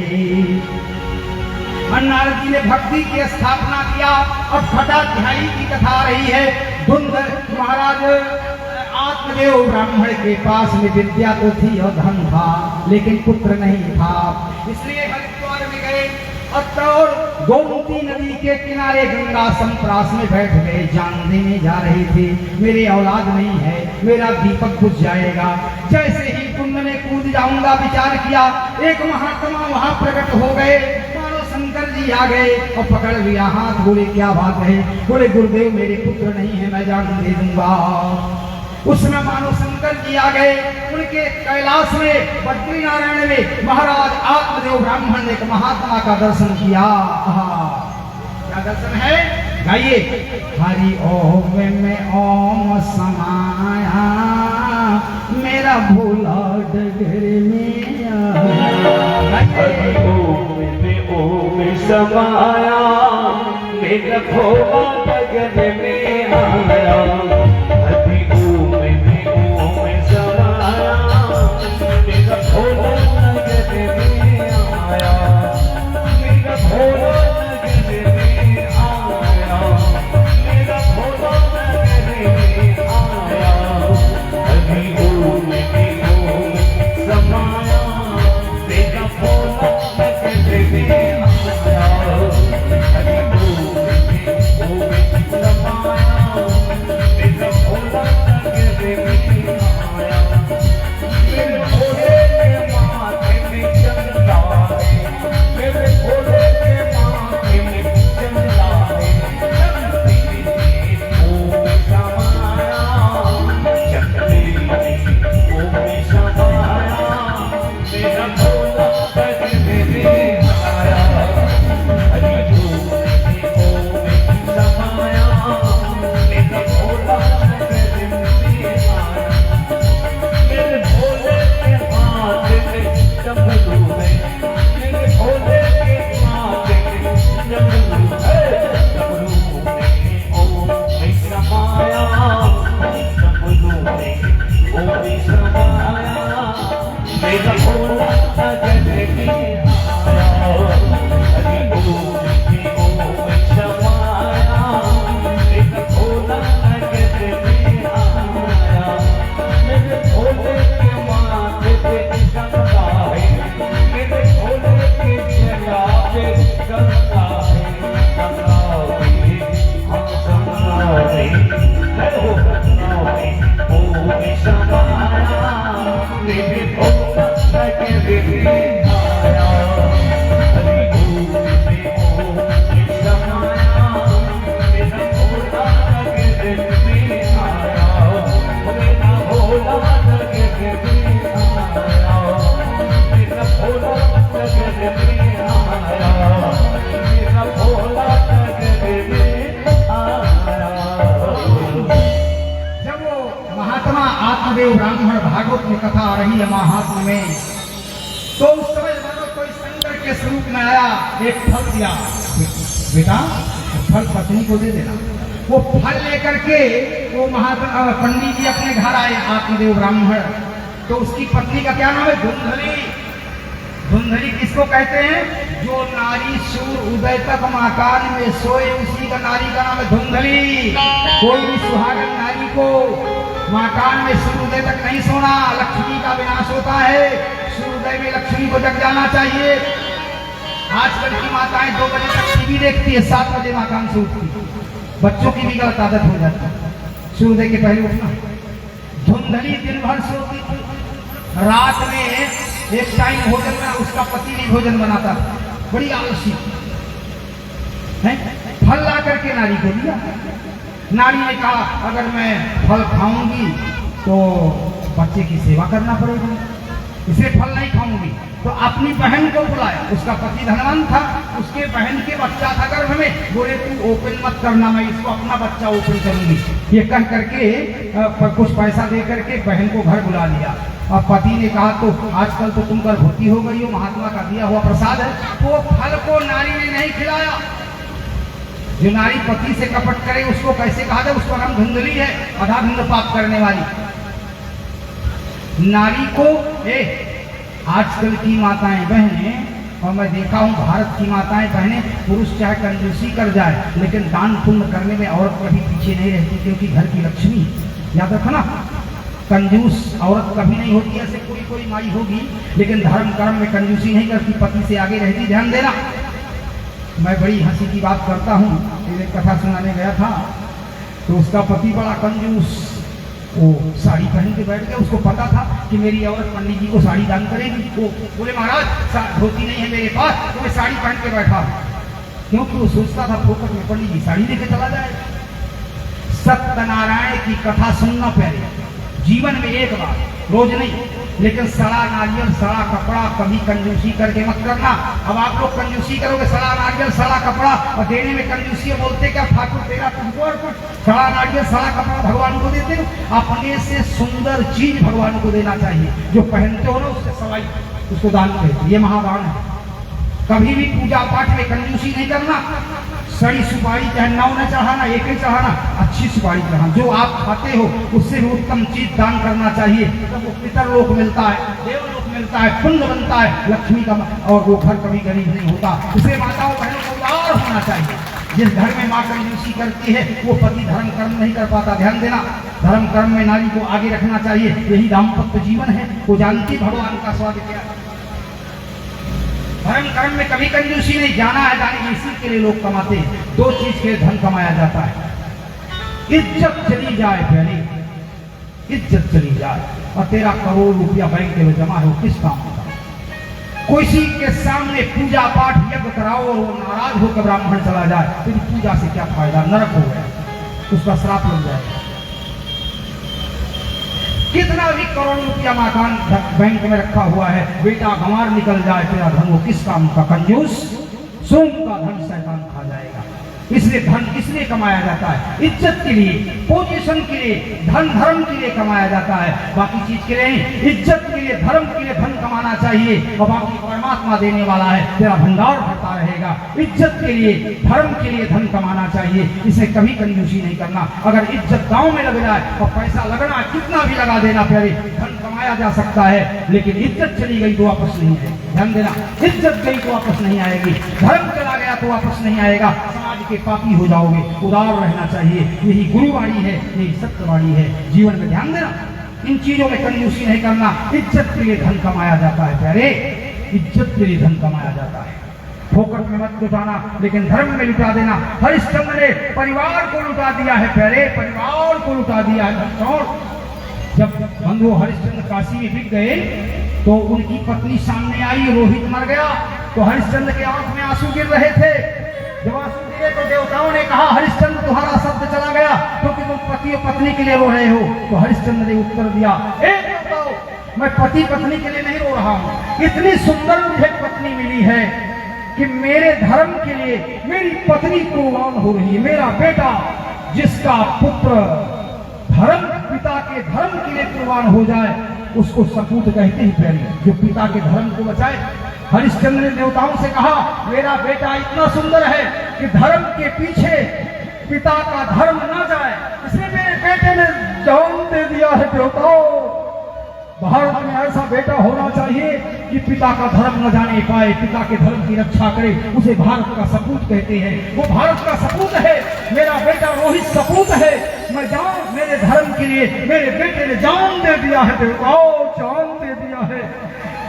और नारद जी ने भक्ति की स्थापना किया और छठाध्यायी की कथा रही है। धुंध महाराज आत्मदेव ब्राह्मण के पास में विद्या तो थी और धन था, लेकिन पुत्र नहीं था। इसलिए हरिद्वार में गए और गोमती नदी के किनारे गंगा संप्रास में बैठ गए। जान देने जा रहे थे मेरी औलाद नहीं है, मेरा दीपक बुझ जाएगा। जैसे ही कुंड में कूद जाऊंगा विचार किया, एक महात्मा वहां प्रकट हो गए। शंकर जी आ गए और पकड़ लिया हाथ। बोले क्या बात है? बोले गुरुदेव मेरे पुत्र नहीं है, मैं जान दे दूंगा। उसमें मानो शंकर जी आ गए। उनके कैलाश में बद्री नारायण में महाराज आत्मदेव ब्राह्मण ने एक महात्मा का दर्शन किया। क्या दर्शन है? गाइए हरि ओम में ओम समाया मेरा भोला डगर में हरि ओम समाया मेरा भोला डगर में आया। हरि ओम समाया मेरा भोला डगर में आया। मेरा भोला डगर में आया। मेरा भोला डगर में आया। हरि ओम समाया मेरा भोला डगर में आया। हरि ओम समाया आत्मदेव ब्राह्मण भागवत में कथा आ रही है महात्मा में। तो उस समय मानो कोई शंकर के स्वरूप में आया, एक फल दिया, बेटा फल पत्नी को दे देना। वो फल लेकर के वो महात्मा पंडित जी अपने घर आए, आत्मदेव ब्राह्मण। तो उसकी पत्नी का क्या नाम है? धुंधली। धुंधली किसको कहते हैं? जो नारी सूर उदय तक मकान में सोए, उसी का नारी का नाम है धुंधली। कोई भी सुहागन नारी को मकान में सूर उदय तक नहीं सोना, लक्ष्मी का विनाश होता है। सूर उदय में लक्ष्मी को जग जाना चाहिए। आजकल की माताएं 2 बजे तक टीवी देखती है, 7 बजे मकान से उठती है। बच्चों की भी गलत आदत हो जाती है सूर्योदय के पहले उठना। धुंधली दिन भर सोती थी, रात में एक टाइम भोजन में उसका पति भी भोजन बनाता था, बड़ी आलसी है। फल ला करके नारी को दिया। नारी ने कहा अगर मैं फल खाऊंगी तो बच्चे की सेवा करना पड़ेगा, इसे फल नहीं खाऊंगी। तो अपनी बहन को बुलाया, उसका पति धनवान था, उसके बहन के बच्चा था गर्भ में। बोले तू ओपन मत करना, मैं इसको अपना बच्चा ओपन करूंगी। ये कह करके कुछ पैसा दे करके बहन को घर बुला लिया। अब पति ने कहा तो आजकल तो तुम गर्भवती हो गई हो, महात्मा का दिया हुआ प्रसाद है। तो फल को नारी ने नहीं खिलाया। जो नारी पति से कपट करे उसको कैसे कहा जाए? उसका नाम धुंधली है, अधाधुंध पाप करने वाली नारी को। आजकल की माताएं बहनें, और मैं देखा हूं भारत की माताएं बहनें, पुरुष चाहे कंजूसी कर जाए लेकिन दान पुण्य करने में औरत कभी पीछे नहीं रहती, क्योंकि घर की लक्ष्मी। याद रखो ना, कंजूस औरत कभी नहीं होती। ऐसे कोई माई होगी लेकिन धर्म कर्म में कंजूसी नहीं करती, पति से आगे रहती। ध्यान देना। मैं बड़ी हंसी की बात करता हूँ, एक कथा सुनाने गया था तो उसका पति बड़ा कंजूस, वो साड़ी पहन के बैठ गया। उसको पता था कि मेरी औरत पंडित जी को साड़ी दान करेगी। वो बोले महाराज धोती नहीं है मेरे पास, तो मैं साड़ी पहन के बैठा, क्योंकि वो सोचता था फोकट में पंडित जी साड़ी लेके चला जाए। सत्यनारायण की कथा सुनना पहले जीवन में एक बार, रोज नहीं। लेकिन सड़ा नारियल सड़ा कपड़ा कभी कंजूसी करके मत करना। अब आप लोग कंजूसी करोगे, सड़ा नारियल सड़ा कपड़ा, और देने में कंजूसी बोलते क्या ठाकुर तेरा तुमको और कुछ। सड़ा नारियल सड़ा कपड़ा भगवान को देते हो, अपने से सुंदर चीज भगवान को देना चाहिए। जो पहनते हो ना उससे सवाई उसको दान करें, ये महादान है। कभी भी पूजा पाठ में कंजूसी नहीं करना। सड़ी सुपारी चाहे 9 न चढ़ाना, 1 ही चढ़ाना, अच्छी सुपारी चढ़ाना। जो आप खाते हो उससे भी उत्तम चीज दान करना चाहिए। तो वो पितरलोक मिलता है, देवलोक मिलता है, पुण्य बनता है, लक्ष्मी का, और वो घर कभी गरीब नहीं होता। इसलिए माताओं बहनों को उदार होना चाहिए। जिस घर में माँ कंजूसी करती है वो पति धर्म कर्म नहीं कर पाता। ध्यान देना, धर्म कर्म में नारी को आगे रखना चाहिए। यही दाम्पत्य जीवन है। वो जानती भगवान का स्वाद क्या है। धर्म कर्म में कभी कंजूसी नहीं। जाना है जाने, इसी के लिए लोग कमाते हैं। 2 चीज के धन कमाया जाता है। इज्जत चली जाए पहले, इज्जत चली जाए, और तेरा करोड़ रुपया बैंक में जमा है, वो किस काम का? किसी के सामने पूजा पाठ यज्ञ कराओ और वो नाराज होकर ब्राह्मण चला जाए, तेरी पूजा से क्या फायदा? नरक हो गया, उसका श्राप लग जाएगा। कितना भी करोड़ रुपया मकान बैंक में रखा हुआ है, बेटा गंवार निकल जाए तेरा धन, वो किस काम का? कंजूस। सोम का धन शैतान खा जाएगा। इसलिए धन किसलिए कमाया जाता है? इज्जत के लिए, पोजीशन के लिए, धन धर्म के लिए कमाया जाता है, बाकी चीज के लिए नहीं। इज्जत के लिए, धर्म के लिए धन कमाना चाहिए, और बाकी परमात्मा देने वाला है, तेरा भंडार भरता रहेगा। इज्जत के लिए, धर्म के लिए धन कमाना चाहिए, इसे कभी कंजूसी नहीं करना। अगर इज्जत गांव में लग जाए और पैसा लगना कितना भी लगा देना प्यारे, धन कमाया जा सकता है, लेकिन इज्जत चली गई तो वापस नहीं आएगी। ध्यान देना, इज्जत गई तो वापस नहीं आएगी, धर्म चला गया तो वापस नहीं आएगा, समाज के पापी हो जाओगे। उदार रहना चाहिए, यही गुरुवाणी है, यही सत्यवाणी है जीवन में। ध्यान देना, इन चीजों में कंजूसी नहीं करना। इज्जत के लिए धन कमाया जाता है प्यारे, इज्जत के लिए धन कमाया जाता है। फोकट में मत लुटाना, लेकिन धर्म में लुटा देना। हरिश्चंद्र ने परिवार को लुटा दिया है प्यारे, परिवार को लुटा दिया है। और जब बंधु हरिश्चंद्र काशी में बिक गए तो उनकी पत्नी सामने आई, रोहित मर गया, तो हरिश्चंद्र के आंख में आंसू गिर रहे थे। जब आंसू गिरे तो देवताओं ने कहा हरिश्चंद्र तुम्हारा शब्द चला गया, क्योंकि तुम पति और पत्नी के लिए रो रहे हो। तो हरिश्चंद्र ने उत्तर दिया, देवताओ, मैं पति पत्नी के लिए नहीं रो रहा हूँ, इतनी सुंदर मुझे पत्नी मिली है कि मेरे धर्म के लिए मेरी पत्नी कुर्बान हो रही है। मेरा बेटा जिसका पुत्र धर्म पिता के धर्म के लिए कुर्बान हो जाए उसको सपूत कहते हैं प्यारे। जो पिता के धर्म को बचाए। हरिश्चंद्र ने देवताओं से कहा मेरा बेटा इतना सुंदर है कि धर्म के पीछे पिता का धर्म न जाए, इसलिए मेरे बेटे ने जान दे दिया है। देवताओं, भारत में ऐसा बेटा होना चाहिए कि पिता का धर्म न जाने पाए, पिता के धर्म की रक्षा करे, उसे भारत का सपूत कहते हैं। वो भारत का सपूत है, मेरा बेटा रोहित सपूत है। मैं जान मेरे धर्म के लिए मेरे बेटे ने जान दे दिया है। देवताओं, जान दे दिया है।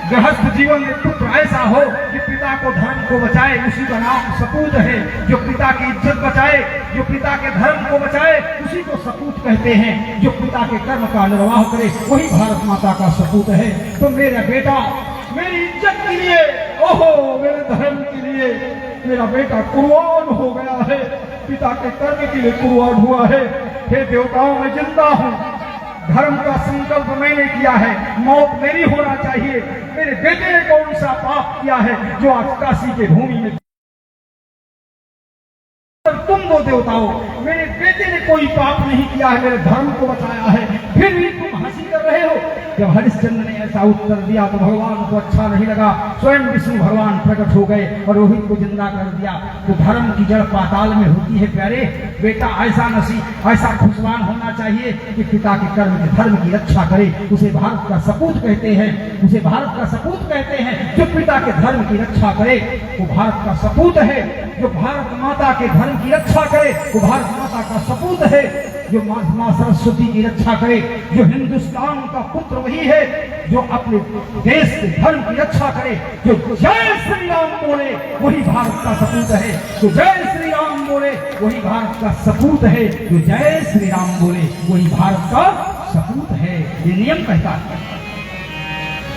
गृहस्थ जीवन में पुत्र ऐसा हो कि पिता को धर्म को बचाए, उसी का नाम सपूत है। जो पिता की इज्जत बचाए, जो पिता के धर्म को बचाए, उसी को सपूत कहते हैं। जो पिता के कर्म का निर्वाह करे वही भारत माता का सपूत है। तो मेरा बेटा मेरी इज्जत के लिए, ओहो मेरे धर्म के लिए मेरा बेटा कुर्बान हो गया है, पिता के कर्म के लिए कुर्बान हुआ है। हे देवताओं, मैं जिंदा हूँ, धर्म का संकल्प मैंने किया है, मौत मेरी होना चाहिए। मेरे बेटे ने कौन सा पाप किया है जो आज काशी के भूमि में। तुम वो देवताओं, मेरे बेटे ने कोई पाप नहीं किया है, मेरे धर्म को बचाया है, फिर भी तुम हंसी कर रहे हो। जब हरिश्चंद्र ने ऐसा उत्तर दिया तो भगवान को अच्छा नहीं लगा। स्वयं विष्णु भगवान प्रकट हो गए और रोहित को जिंदा कर दिया। तो धर्म की जड़ पाताल में होती है प्यारे। बेटा ऐसा नसीब, ऐसा खुशवान होना चाहिए कि पिता के कर्म के धर्म की रक्षा करे, उसे भारत का सपूत कहते हैं। उसे भारत का सपूत कहते हैं। जो पिता के धर्म की रक्षा करे वो भारत का सपूत है। जो भारत माता के धर्म की रक्षा करे वो भारत माता का सपूत है। जो मां सरस्वती की रक्षा करे, जो हिंदुस्तान का पुत्र वही है जो अपने देश के धर्म की रक्षा करे। जो जय श्री राम बोले वही भारत का सपूत है। जो जय श्री राम बोले वही भारत का सपूत है। जो जय श्री राम बोले वही भारत का सपूत है। ये नियम कहता है।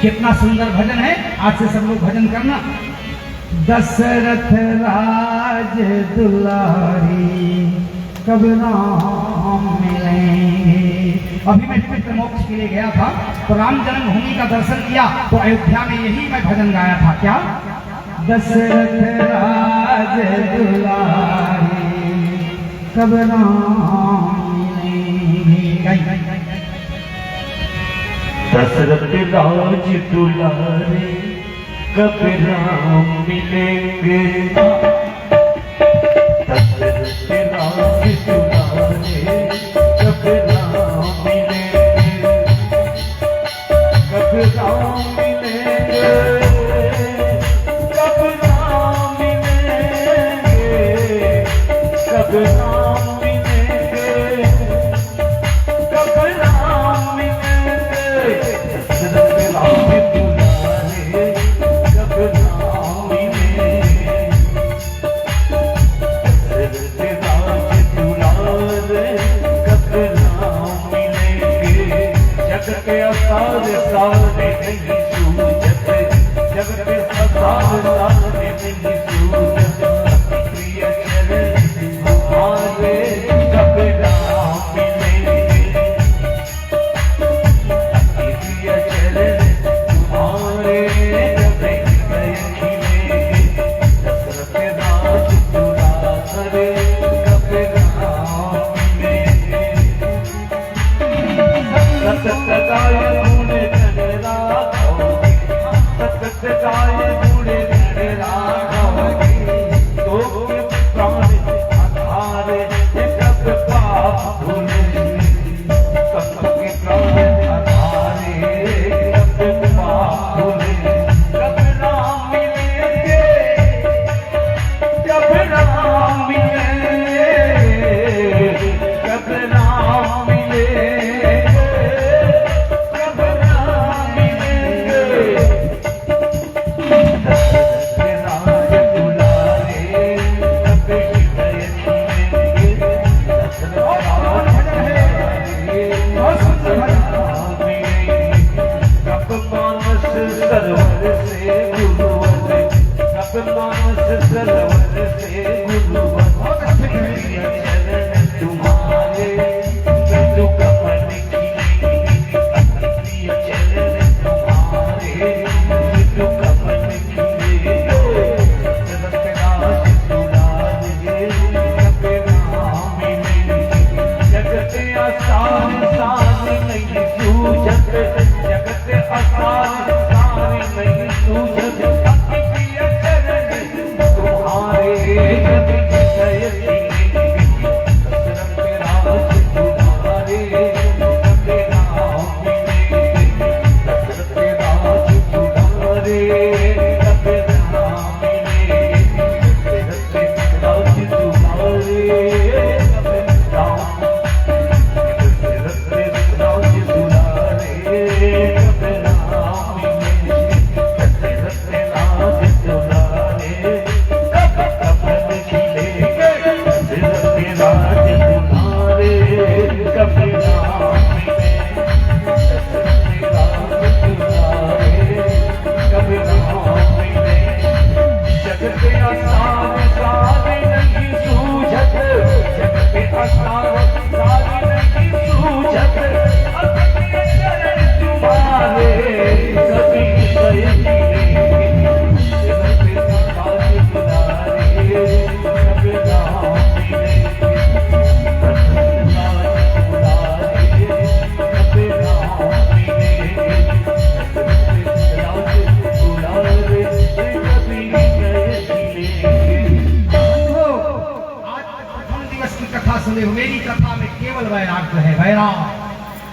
कितना सुंदर भजन है। आज से सब लोग भजन करना। दशरथ राज दुलारी कब राम मिलेंगे। अभी मैं पवित्र मोक्ष के लिए गया था तो राम जन्मभूमि का दर्शन किया तो अयोध्या में यही मैं भजन गाया था। क्या? दशरथ राज दुलारी कब राम मिलेंगे। दशरथ राज दुलारे कब राम मिलेंगे। दशरथ राज दुलारे कब राम मिलेंगे। कब राम मिलेंगे। कब राम मिलेंगे। कब राम मिलेंगे। कब राम मिलेंगे। दशरथ राज दुलारे कब राम मिलेंगे। दशरथ राज दुलारे कब राम मिलेंगे। जग के असार सारे नहीं सूझत। जग के असार सारे नहीं सूझत। प्रिय चरण हमारे कब राम मिलेंगे। प्रिय चरण तुम्हारे कब खिलेंगे। दशरथ राज दुलारे कब राम मिलेंगे। सतत गाय गुण धन राघव। सतत गाय गुण धन राघव। तो प्राण आधार कब पाप भूले। सबके प्राण आधार कब पाप भूले। कब राम मिलेंगे। कब राम मिलेंगे। कब राम मिलेंगे। कब राम मिलेंगे। दशरथ राज दुलारे कब हृदय मिलेंगे। दशरथ राज दुलारे कब मिलेंगे। कब मानस सरोवर से गुरुवर। कब मानस सरोवर से गुरुवर। प्रिय चरण तुम्हारे बिंदु कमल खिलेंगे। प्रिय चरण तुम्हारे बिंदु कमल खिलेंगे। दशरथ राज दुलारे कब राम मिलेंगे। जगत आसान सुने हो। मेरी कथा में केवल वैराग्य है, वैराग।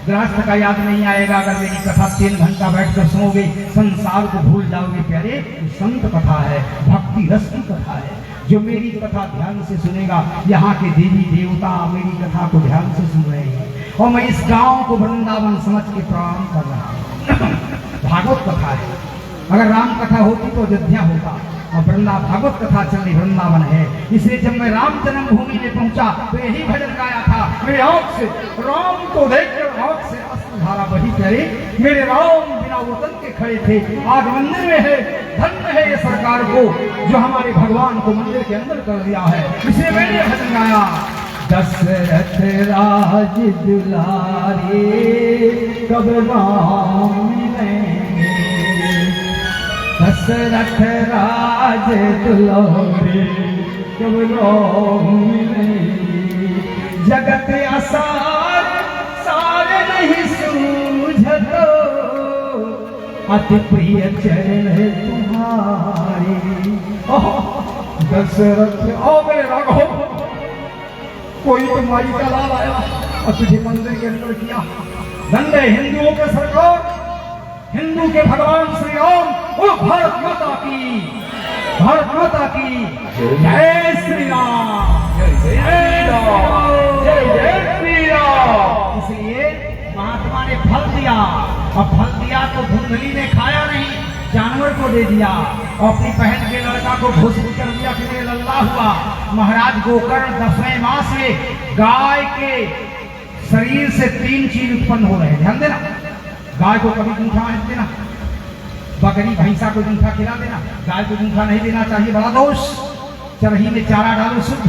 गृहस्थ का याद नहीं आएगा अगर मेरी कथा 3 घंटा बैठकर सुनोगे, संसार को भूल जाओगे। प्यारे, संत कथा है, भक्ति रस की कथा है। जो मेरी कथा ध्यान से सुनेगा, यहाँ के देवी देवता मेरी कथा को ध्यान से सुन रहे हैं, और मैं इस गांव को वृंदावन समझ के प्रणाम कर रहा हूँ। भागवत कथा है, अगर राम कथा होती तो अयोध्या होता, और भागवत कथा चल रही वृंदावन है। इसलिए जब मैं राम जन्मभूमि में पहुंचा तो यही भजन गाया था। मेरी आंख से राम को देखकर आंख से अश्रुधारा बही। प्यारे, मेरे राम बिना वतन के खड़े थे, आज मंदिर में है। धन्य है ये सरकार को जो हमारे भगवान को मंदिर के अंदर कर दिया है। इसलिए मैंने ये भजन गाया। दशरथ राज दुलारे कब राम मिलेंगे, दशरथ राज दुलारे कब राम मिलेंगे। जगत असार सारे नहीं सूझतो, अति प्रिय चरण तुम्हारे। दशरथ ओ मेरे राघव, कोई तुम्हारी का लाभ आया और तुझे मंदिर के अंदर किया। धन्य हिंदुओं के सरकार, हिंदू के भगवान श्री राम, वो भारत माता की, भारत माता की जय श्री राम, जय जय राम, जय जय श्री राम। इसलिए महात्मा ने फल दिया, और फल दिया तो धुंधली ने खाया नहीं, जानवर को दे दिया, और अपनी बहन के लड़का को घोषित कर दिया कि ये लल्ला हुआ। महाराज गोकर्ण 10वें मास में गाय के शरीर से 3 चीज उत्पन्न हो रहे हैं। ध्यान देना, गाय को कभी जूठा मत देना, बकरी भैंसा को जूठा खिला देना, गाय को जूठा नहीं देना चाहिए, बड़ा दोष। चरही में चारा डालो शुद्ध।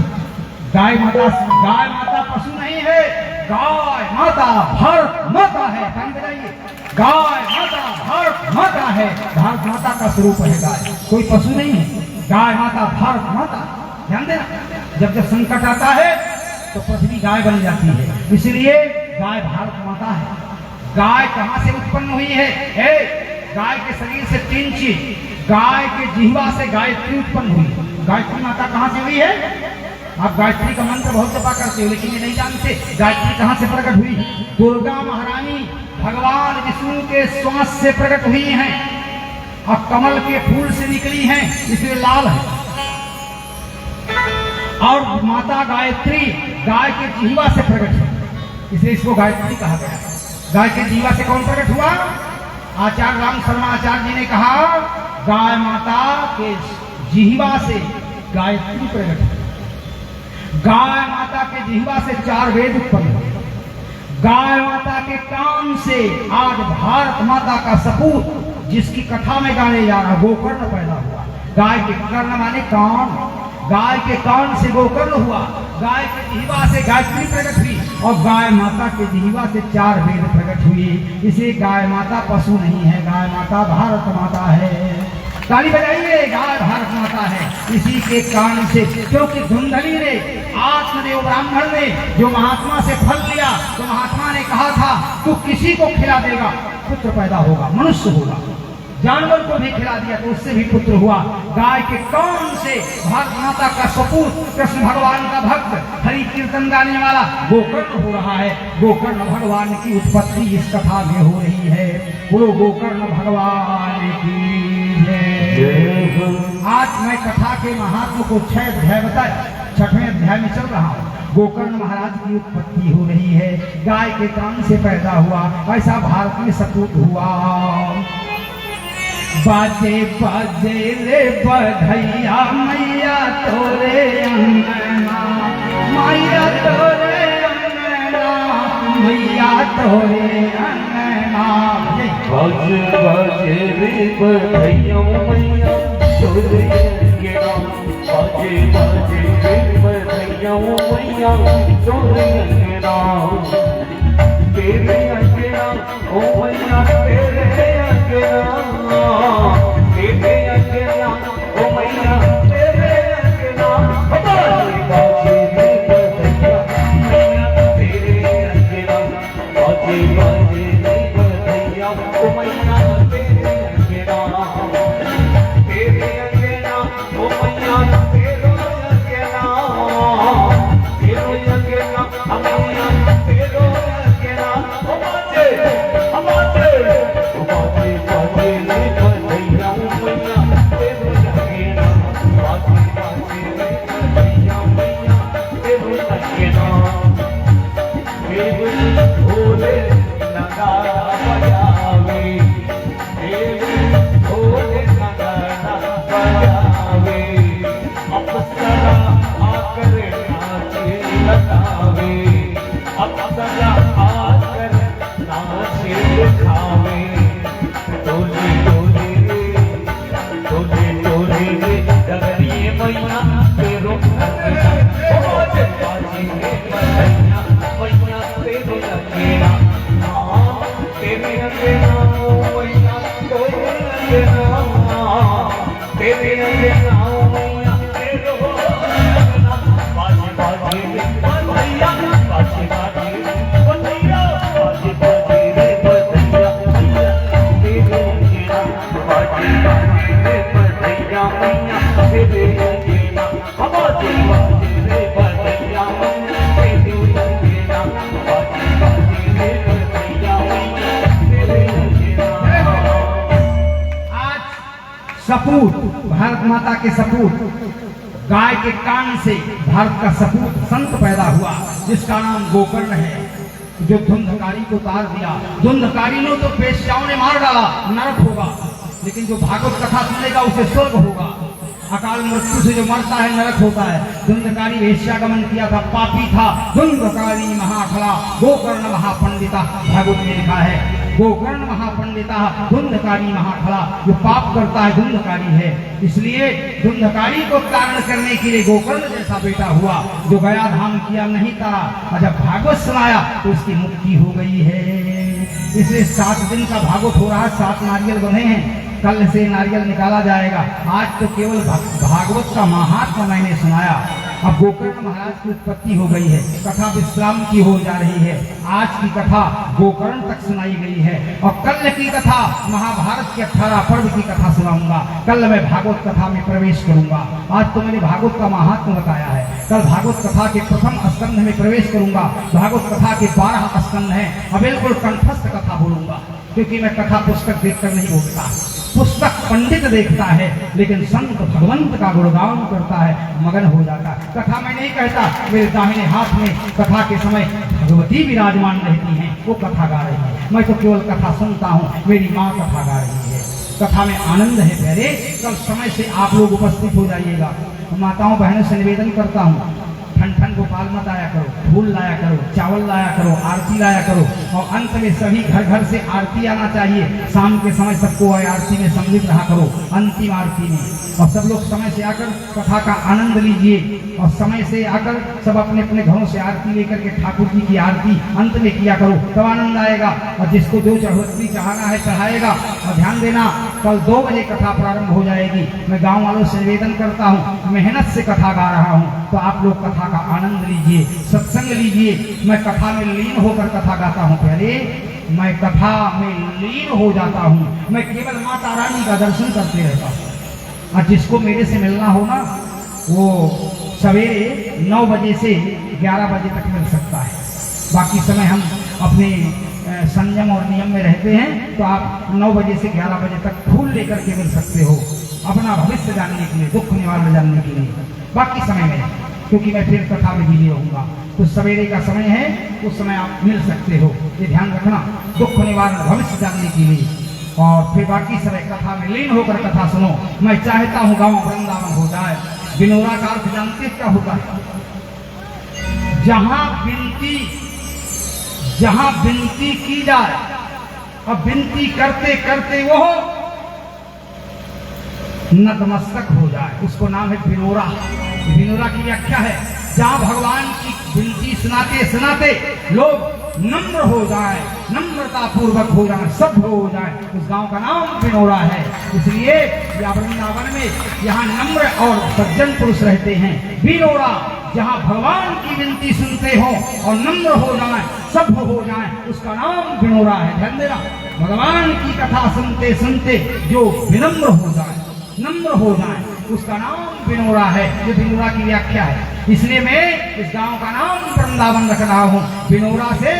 गाय माता पशु नहीं है, गाय माता भारत माता है। ध्यान दिलाइए, गाय माता भारत माता है, भारत माता का स्वरूप है गाय, कोई पशु नहीं है। गाय माता भारत माता, ध्यान देना। जब जब संकट आता है तो पृथ्वी गाय बन जाती है, इसलिए गाय भारत माता है। गाय कहाँ से उत्पन्न हुई है? गाय के शरीर से 3 चीज। गाय के जिह्वा से गायत्री उत्पन्न हुई। गायत्री माता कहाँ से हुई है? आप गायत्री का मंत्र बहुत जपा करते हो, लेकिन ये नहीं जानते गायत्री कहाँ से प्रकट हुई। दुर्गा महारानी भगवान विष्णु के श्वास से प्रकट हुई हैं, और कमल के फूल से निकली हैं, इसलिए लाल है। और माता गायत्री गाय के जिह्वा से प्रकट है, इसलिए इसको गायत्री कहा गया। गाय के जिह्वा से कौन प्रकट हुआ? आचार्य राम शर्मा आचार्य जी ने कहा, गाय माता के जिह्वा से गायत्री प्रकट है। गाय माता के जिह्वा से 4 वेद उत्पन्न हुए। गाय माता के कान से आज भारत माता का सपूत, जिसकी कथा में गाने जा रहा, गोकर्ण पैदा हुआ। गाय के कर्ण माने कान, गाय के कान से गोकर्ण हुआ। गाय के जिह्वा से गायत्री प्रकट हुई, और गाय माता के जिह्वा से 4 वेद प्रकट हुए। इसे गाय माता पशु नहीं है, गाय माता भारत माता है। ताली बजाइए, गाय भारत माता है। इसी के कारण से, क्योंकि धुंधली ने, आत्मदेव ब्राह्मण ने जो महात्मा से फल लिया, तो महात्मा ने कहा था तू किसी को खिला देगा पुत्र पैदा होगा, मनुष्य होगा। जानवर को भी खिला दिया तो उससे भी पुत्र हुआ। गाय के कान से भारत माता का सपूत, कृष्ण भगवान का भक्त, हरि कीर्तन गाने वाला गोकर्ण हो रहा है। गोकर्ण भगवान की उत्पत्ति इस कथा में हो रही है। बोलो गोकर्ण भगवान की जय। आज मैं कथा के महात्मा को 6 अध्याय बताया, 6वें अध्याय में चल रहा हूँ। गोकर्ण महाराज की उत्पत्ति हो रही है, गाय के कान से पैदा हुआ, ऐसा भारत में सपूत हुआ। बाजे बाजे रे बधैया मैया तोरे अंगना, मैया तोरे अंगना, मैया तोरे अंगना। बाजे बाजे रे बधैया मैया तोरे अंगना, बाजे बाजे रे बधैया मैया तोरे अंगना। तेरे अंगना ओ मैया तेरे अंगना, तेरे अंगना ओ मैया तेरे अंगना। बाजे बाजे रे बधैया मैया तेरे अंगना, बाजे बाजे रे बधैया ओ मैया तेरे अंगना। तेरे अंगना ओ मैया तेरे अंगना, तेरे अंगना बनावे, अब सजा आकर नाचे दिखावे। डोले डोले रे, डोले डोले रे, डगरिए मैया तेरो नगीना। बाजे बाजे रे बधैया मैया तेरो नगीना। हाँ तेरे नगीना मैया तेरे नगीना, तेरे नगीना मैया तेरो नगीना। बाजे बाजे रे बधैया, बाजे बाजे रे बधैया, बाजे बाजे रे बधैया मैया तेरे नगीना। बाजे बाजे रे बधैया मैया तेरे नगीना। बाजे बाजे रे बधैया मैया तेरे नगीना। बाजे बाजे रे बधैया मैया तेरे नगीना। आज सपूत, भारत माता के सपूत, गाय के कान से भारत का सपूत संत पैदा हुआ जिसका नाम गोकर्ण है, जो धुंधकारी को तार दिया। धुंधकारी ने तो वेश्याओं ने मार डाला, नरक होगा, लेकिन जो भागवत कथा सुनेगा उसे स्वर्ग होगा। अकाल मृत्यु से जो मरता है नरक होता है। धुंधकारी वेश्यागमन किया था, पापी था। धुंधकारी महाखला गोकर्ण महापंडिता, भागवत में लिखा है गोकर्ण महापंडिता धुंधकारी महाखला, जो पाप करता है धुंधकारी है। इसलिए धुंधकारी को तारण करने के लिए गोकर्ण जैसा बेटा हुआ, जो गया धाम किया नहीं तारा, और जब भागवत सुनाया तो उसकी मुक्ति हो गई है। इसलिए 7 दिन का भागवत हो रहा है, 7 नारियल बने हैं, कल से नारियल निकाला जाएगा। आज तो केवल भागवत का महात्मा मैंने सुनाया। अब गोकर्ण महाराज की उत्पत्ति हो गई है, कथा विश्राम की हो जा रही है। आज की कथा गोकर्ण तक सुनाई गई है, और कल की कथा महाभारत के 18 पर्व की कथा सुनाऊंगा। कल मैं भागवत कथा में प्रवेश करूंगा। आज तो मैंने भागवत का महात्मा बताया है, कल भागवत कथा के प्रथम स्कंध में प्रवेश करूंगा। भागवत कथा के 12 स्कंध हैं, और बिल्कुल कंठस्थ कथा बोलूंगा, क्योंकि मैं कथा पुस्तक देखकर नहीं बोलता। पुस्तक पंडित देखता है, लेकिन संत भगवंत का गुणगान करता है, मगन हो जाता है। कथा मैं नहीं कहता, मेरे दाहिने हाथ में कथा के समय भगवती विराजमान रहती हैं, वो कथा गा रही है। मैं तो केवल कथा सुनता हूँ, मेरी माँ कथा गा रही है। कथा में आनंद है प्यारे। कल समय से आप लोग उपस्थित हो जाइएगा। माताओं बहनों से निवेदन करता हूँ, ठन ठन गोपाल मत आया करो, फूल लाया करो, चावल लाया करो, आरती लाया करो, और अंत में सभी घर घर से आरती आना चाहिए। शाम के समय सबको आरती में सम्मिलित रहा करो, अंतिम आरती में। और सब लोग समय से आकर कथा का आनंद लीजिए, और समय से आकर सब अपने अपने घरों से आरती लेकर के ठाकुर जी की आरती अंत में किया करो, तब आनंद आएगा। और जिसको जो चढ़ोतरी चढ़ाना है चढ़ाएगा। और ध्यान देना, कल 2 बजे कथा प्रारंभ हो जाएगी। मैं गाँव वालों से निवेदन करता हूँ, मेहनत से कथा गा रहा हूँ, तो आप लोग कथा का आनंद लीजिए, सत्संग लीजिए। मैं कथा में लीन होकर कथा गाता हूँ प्यारे, मैं कथा में लीन हो जाता हूँ। मैं केवल माता रानी का दर्शन करते रहता हूँ। और जिसको मेरे से मिलना हो ना, वो सवेरे 9 बजे से 11 बजे तक मिल सकता है। बाकी समय हम अपने संयम और नियम में रहते हैं, तो आप 9 बजे से 11 बजे तक फूल लेकर के मिल सकते हो, अपना भविष्य जानने के लिए, दुख निवारण जानने के लिए। बाकी समय में, क्योंकि मैं फिर कथा में बिजी रहूंगा, तो सवेरे का समय है, उस समय आप मिल सकते हो। ये ध्यान रखना, दुख निवारण भविष्य जानने के लिए। और फिर बाकी समय कथा में लीन होकर कथा सुनो। मैं चाहता हूँ गांव वृंदावन हो जाए। विनोरा का अर्थ जानते क्या होता है? जहां विनती की जाए, अब विनती करते करते वो नतमस्तक हो जाए, उसको नाम है विनोरा। विनोरा की व्याख्या है, जहां भगवान की विनती सुनाते सुनाते लोग नम्र हो जाए, नम्रता पूर्वक हो जाए, सभ्य हो जाए, उस गांव का नाम विनोरा है। इसलिए वृंदावन में यहाँ नम्र और सज्जन पुरुष रहते हैं। विनोरा, जहाँ भगवान की विनती सुनते हो और नम्र हो जाए, सभ्य हो जाए, उसका नाम विनोरा है। ध्यान देना, भगवान की कथा सुनते सुनते जो विनम्र हो जाए, नम्र हो जाए, उसका नाम विनोरा है। ये विनोरा की व्याख्या है। इसलिए मैं इस गांव का नाम वृंदावन रख रहा हूँ। विनोरा से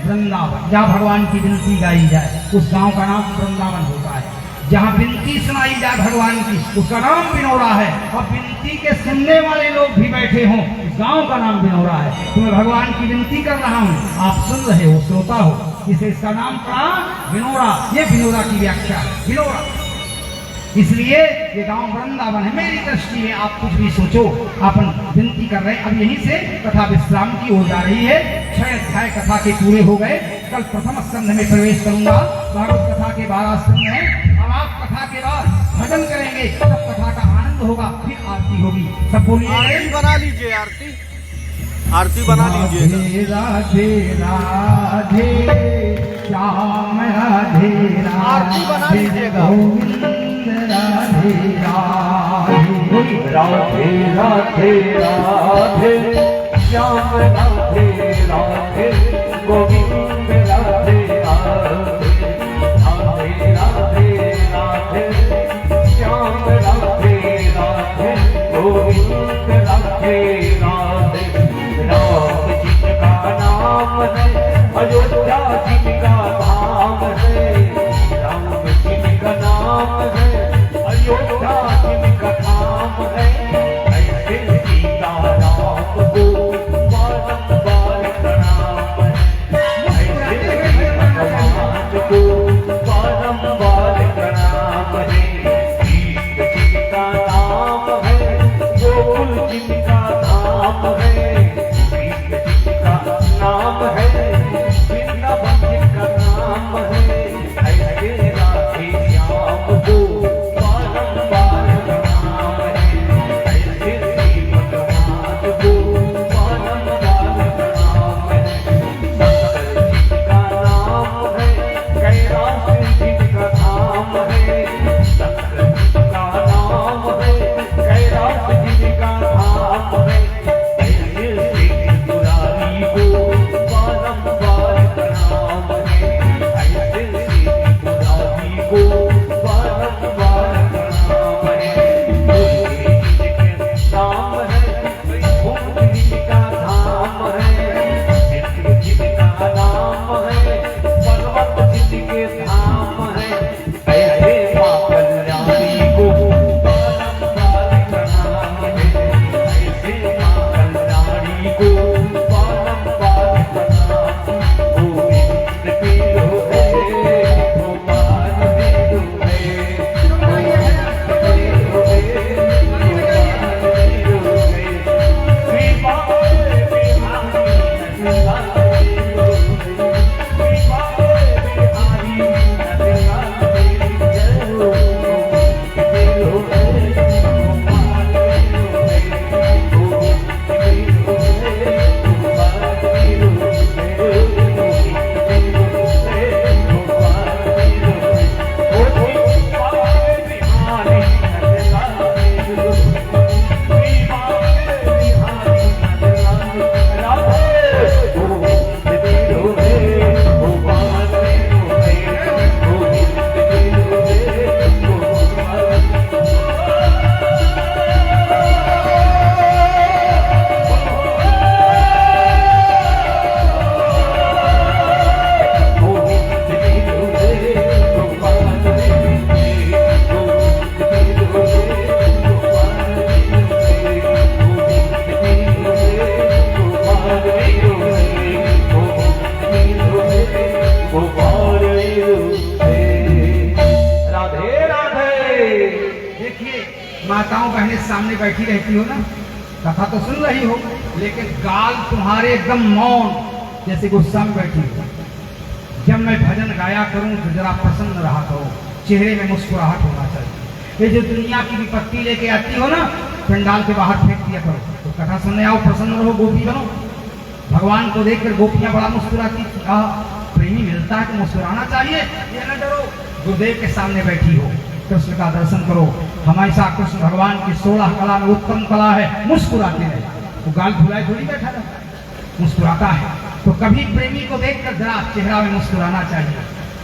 वृंदावन, जहाँ भगवान की विनती गाई जाए, उस गांव का नाम वृंदावन होता है। जहाँ विनती सुनाई जाए भगवान की, उसका नाम विनोरा है। और विनती के सुनने वाले लोग भी बैठे हों, इस गांव का नाम विनोरा है। तो मैं भगवान की विनती कर रहा हूँ, आप सुन रहे हो, श्रोता हो, इसे इसका नाम पड़ा विनोरा। ये विनोरा की व्याख्या है। विनोरा इसलिए ये गांव वृंदावन है। मेरी दृष्टि में आप कुछ भी सोचो, अपन विनती कर रहे हैं। अब यहीं से कथा विश्राम की ओर जा रही है। 6 अध्याय कथा के पूरे हो गए। कल प्रथम स्कंध में प्रवेश करूंगा। भागवत कथा के 12 स्कंध हैं। अब आप कथा के बाद भजन करेंगे, तब कथा का आनंद होगा, फिर आरती होगी। सब बोलिए आरती बना लीजिए, आरती आरती बना लीजिए। राधे राधे श्याम राधे आरती बना राधे लीजिएगा। गोविंद राधे राधे राधे राधे राधे श्याम राधे राधे गोविंद राधे राधे राधे राधे राधे श्याम राधे राधे गोविंद राधे राधे। राम जिनका नाम है अयोध्या जिनका धाम है। राम जिनका नाम है अयोध्या जिनका धाम है। ऐसे सीता राम को बारंबार प्रणाम है। ऐसे भगवान को बारंबार प्रणाम है। सीत जिनका नाम है गोकुल जिनका धाम है। सीत जिनका नाम है वृंदावन जिनका नाम है। ऐसे राधे श्याम को बारंबार प्रणाम है। ऐसे भगवान को बारंबार प्रणाम है। शंकर जिनका नाम है कैलाश जिनका धाम है। शंकर जिनका नाम है कैलाश जिनका धाम है। ऐसे त्रिपुरारी को बारंबार प्रणाम है। ऐसे त्रिपुरारी को बारंबार प्रणाम है। दुर्गे जिनके नाम है भूत जिनका धाम है। इंद्र जिनका नाम है पर्वत जिनके धाम है। ऐसे मां कल्याणी को बारंबार प्रणाम है। ऐसे मां कल्याणी को बारंबार प्रणाम। गोविंद पीरो है गोपाल पीरो है। गोविंद पीरो है गोपाल पीरो है। कृपा बिहारी नंदलाल पीरो है। कृपा बिहारी नंदलाल पीरो जय हो। गोविंद पीरो है गोपाल पीरो है। गोविंद पीरो है गोपाल पीरो है। गोविंद पीरो है गोपाल पीरो है। ओ कृपा बिहारी नंदलाल पीरो है। कृपा बिहारी नंदलाल राधे। गोविंद पीरो है गोपाल पीरो है। गोविंद पीरो है गोपाल गोविंद पीरो है गोपाल पीरो है। गोविंद पीरो है गोपाल पीरो है। गोविंद पीरो है गोपाल पीरो है। गोविंद पीरो है गोपाल पीरो है। राधे राधे। देखिए, माताओं बहनें सामने बैठी रहती हो ना, कथा तो सुन रही हो, लेकिन गाल तुम्हारे एकदम मौन, जैसे गुस्सा में बैठी हो। जब मैं भजन गाया करूं तो जरा प्रसन्न रहा करो, चेहरे में मुस्कुराहट होना चाहिए। ये जो दुनिया की विपत्ति लेके आती हो ना, पंडाल के बाहर फेंक दिया करो। तो कथा सुनने आओ, प्रसन्न रहो, गोपी बनो। भगवान को देखकर गोपियां बड़ा मुस्कुराती थी। प्रेमी मिलता है तो मुस्कुराना चाहिए, ये न डरो। गुरुदेव के सामने बैठी हो, कृष्ण का दर्शन करो। हमेशा कृष्ण भगवान की 16 कला में उत्तम कला है मुस्कुराते रहे। वो गाल फुलाए थोड़ी बैठा रहता है, मुस्कुराता है। तो कभी प्रेमी को देखकर जरा चेहरा में मुस्कुराना चाहिए।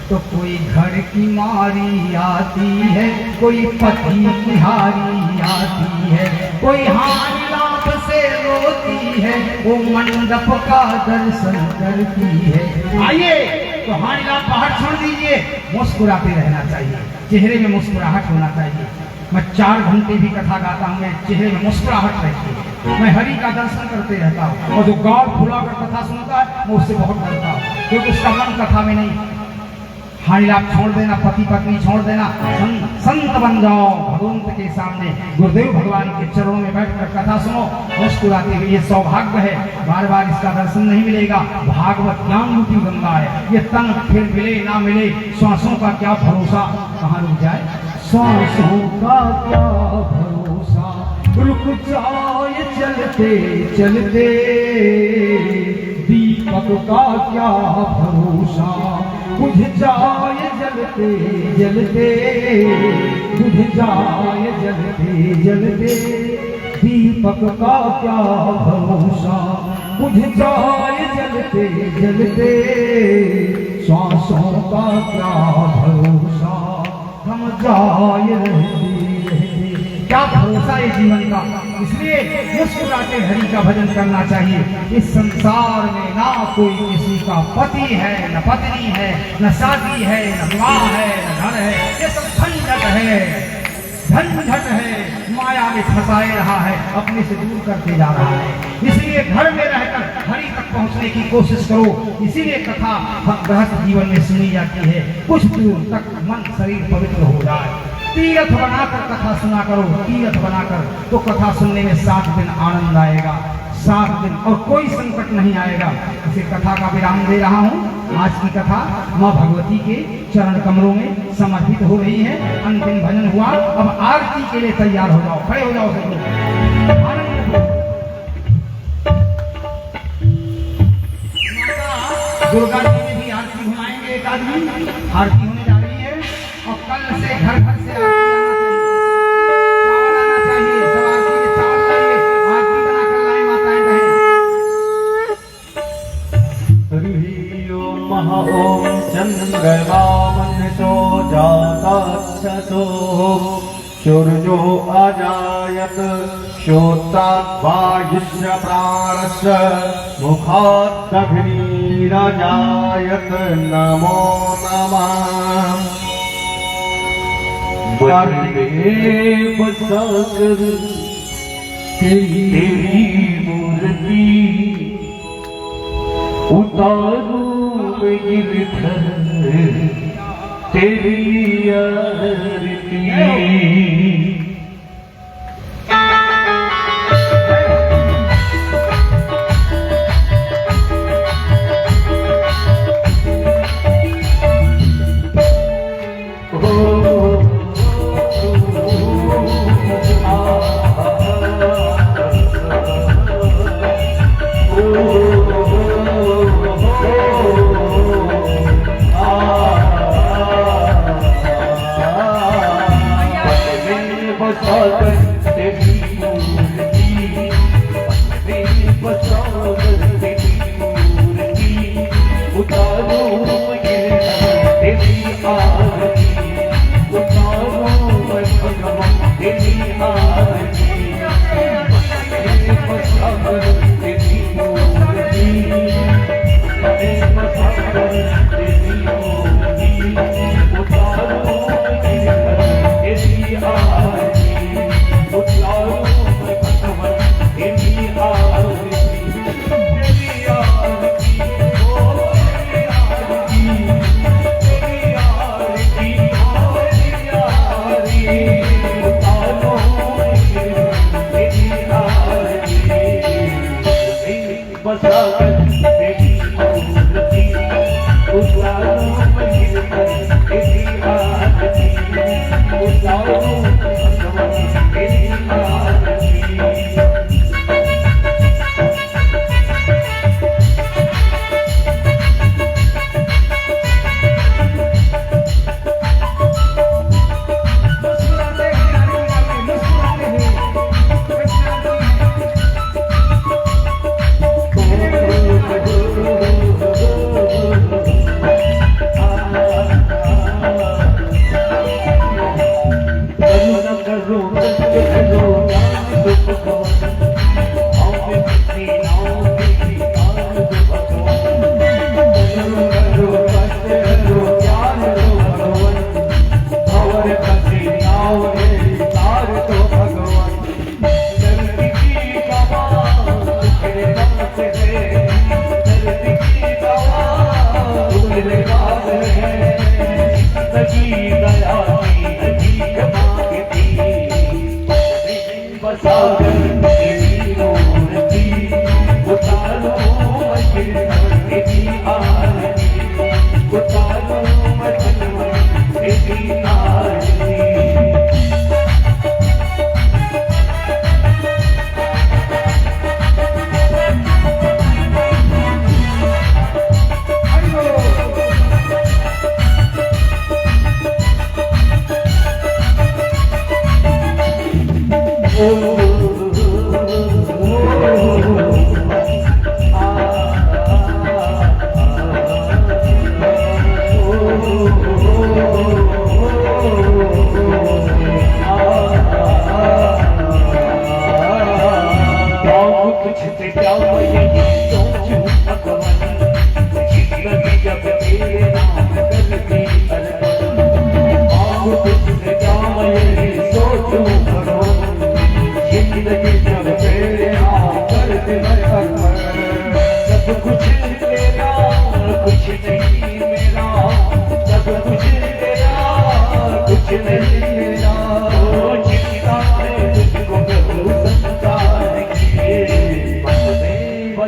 तो कोई घर की मारी आती है, कोई पति की हारी आती है, कोई हानि लाभ से रोती है, वो मंडप का दर्शन करती है। आइए, तो हानि लाभ बाहर छोड़ दीजिए, मुस्कुराते रहना चाहिए, चेहरे में मुस्कुराहट होना चाहिए। मैं 4 घंटे भी कथा गाता हूँ, मेरे चेहरे में मुस्कुराहट रहती है। मैं हरि का दर्शन करते रहता हूँ, और जो गाल फुलाकर कथा सुनता है मैं उससे बहुत डरता हूँ, क्योंकि उसका मन कथा में नहीं। हानिलाभ छोड़ देना, पति पत्नी छोड़ देना, संत बन जाओ भगवंत के सामने, गुरुदेव भगवान के चरणों में बैठकर कथा सुनो मुस्कुराते हुए। ये सौभाग्य है, बार बार इसका दर्शन नहीं मिलेगा। भागवत ज्ञान रूपी गंगा है, ये तन फिर मिले ना मिले, श्वासों का क्या भरोसा कहाँ रुक जाए, श्वासों का क्या भरोसा रुक जाए चलते चलते, दीपक का क्या भरोसा बुझ जाए जलते जलते, बुझ जाए जलते जलते, दीपक का क्या भरोसा बुझ जाए जलते जलते, श्वासों का क्या भरोसा हम जाए रहते रहते। क्या भरोसा है जीवन का, इसलिए मुस्कुराते हरि का भजन करना चाहिए। इस संसार में ना कोई किसी का पति है, न पत्नी है, न शादी है, न विवाह है, न धन है, ये सब झंझट है, झंझट है, माया में फंसाए रहा है, अपने से दूर करते जा रहा है। इसलिए घर में रहकर हरि तक पहुंचने की कोशिश करो। इसीलिए कथा गृहस्थ जीवन में सुनी जाती है, कुछ दूर तक मन शरीर पवित्र हो जाए। तीर्थ बनाकर कथा सुना करो, तीर्थ बनाकर, तो कथा सुनने में 7 दिन आनंद आएगा, 7 दिन और कोई संकट नहीं आएगा। इसे कथा का विराम दे रहा हूँ। आज की कथा माँ भगवती के चरण कमलों में समर्पित हो रही है। अंतिम भजन हुआ, अब आरती के लिए तैयार हो जाओ, खड़े हो जाओ सब लोग। दुर्गा जी में भी आरती घुमाएंगे, एक आदमी आरती होने जा रही है। और कल से घर घर से चावल आना चाहिए, सब आरती में चावल लाइए, आरती बनाकर लाए माताएं बहन। ओम चंद्रमा मनसो जाताक्षसो सूर्यो अजायत श्रोत्रात् वायुश्च प्राणश्च मुखात् अग्निराजायत नमो नमः। देव सागर तेरी मूर्ति उतारू मैं गिरधर तेरी आरती।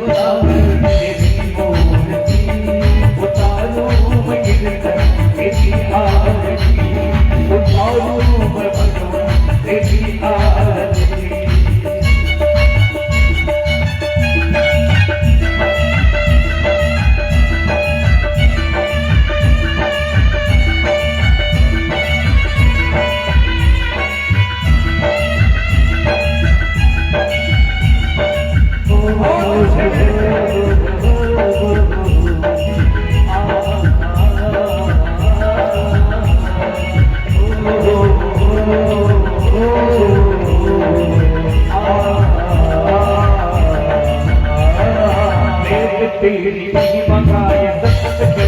बसाकर तेरी मूर्ति उतारूं मैं गिरकर तेरी आरती उतारूं मैं भगवान तेरी आरती तेरी महिमा गाए सत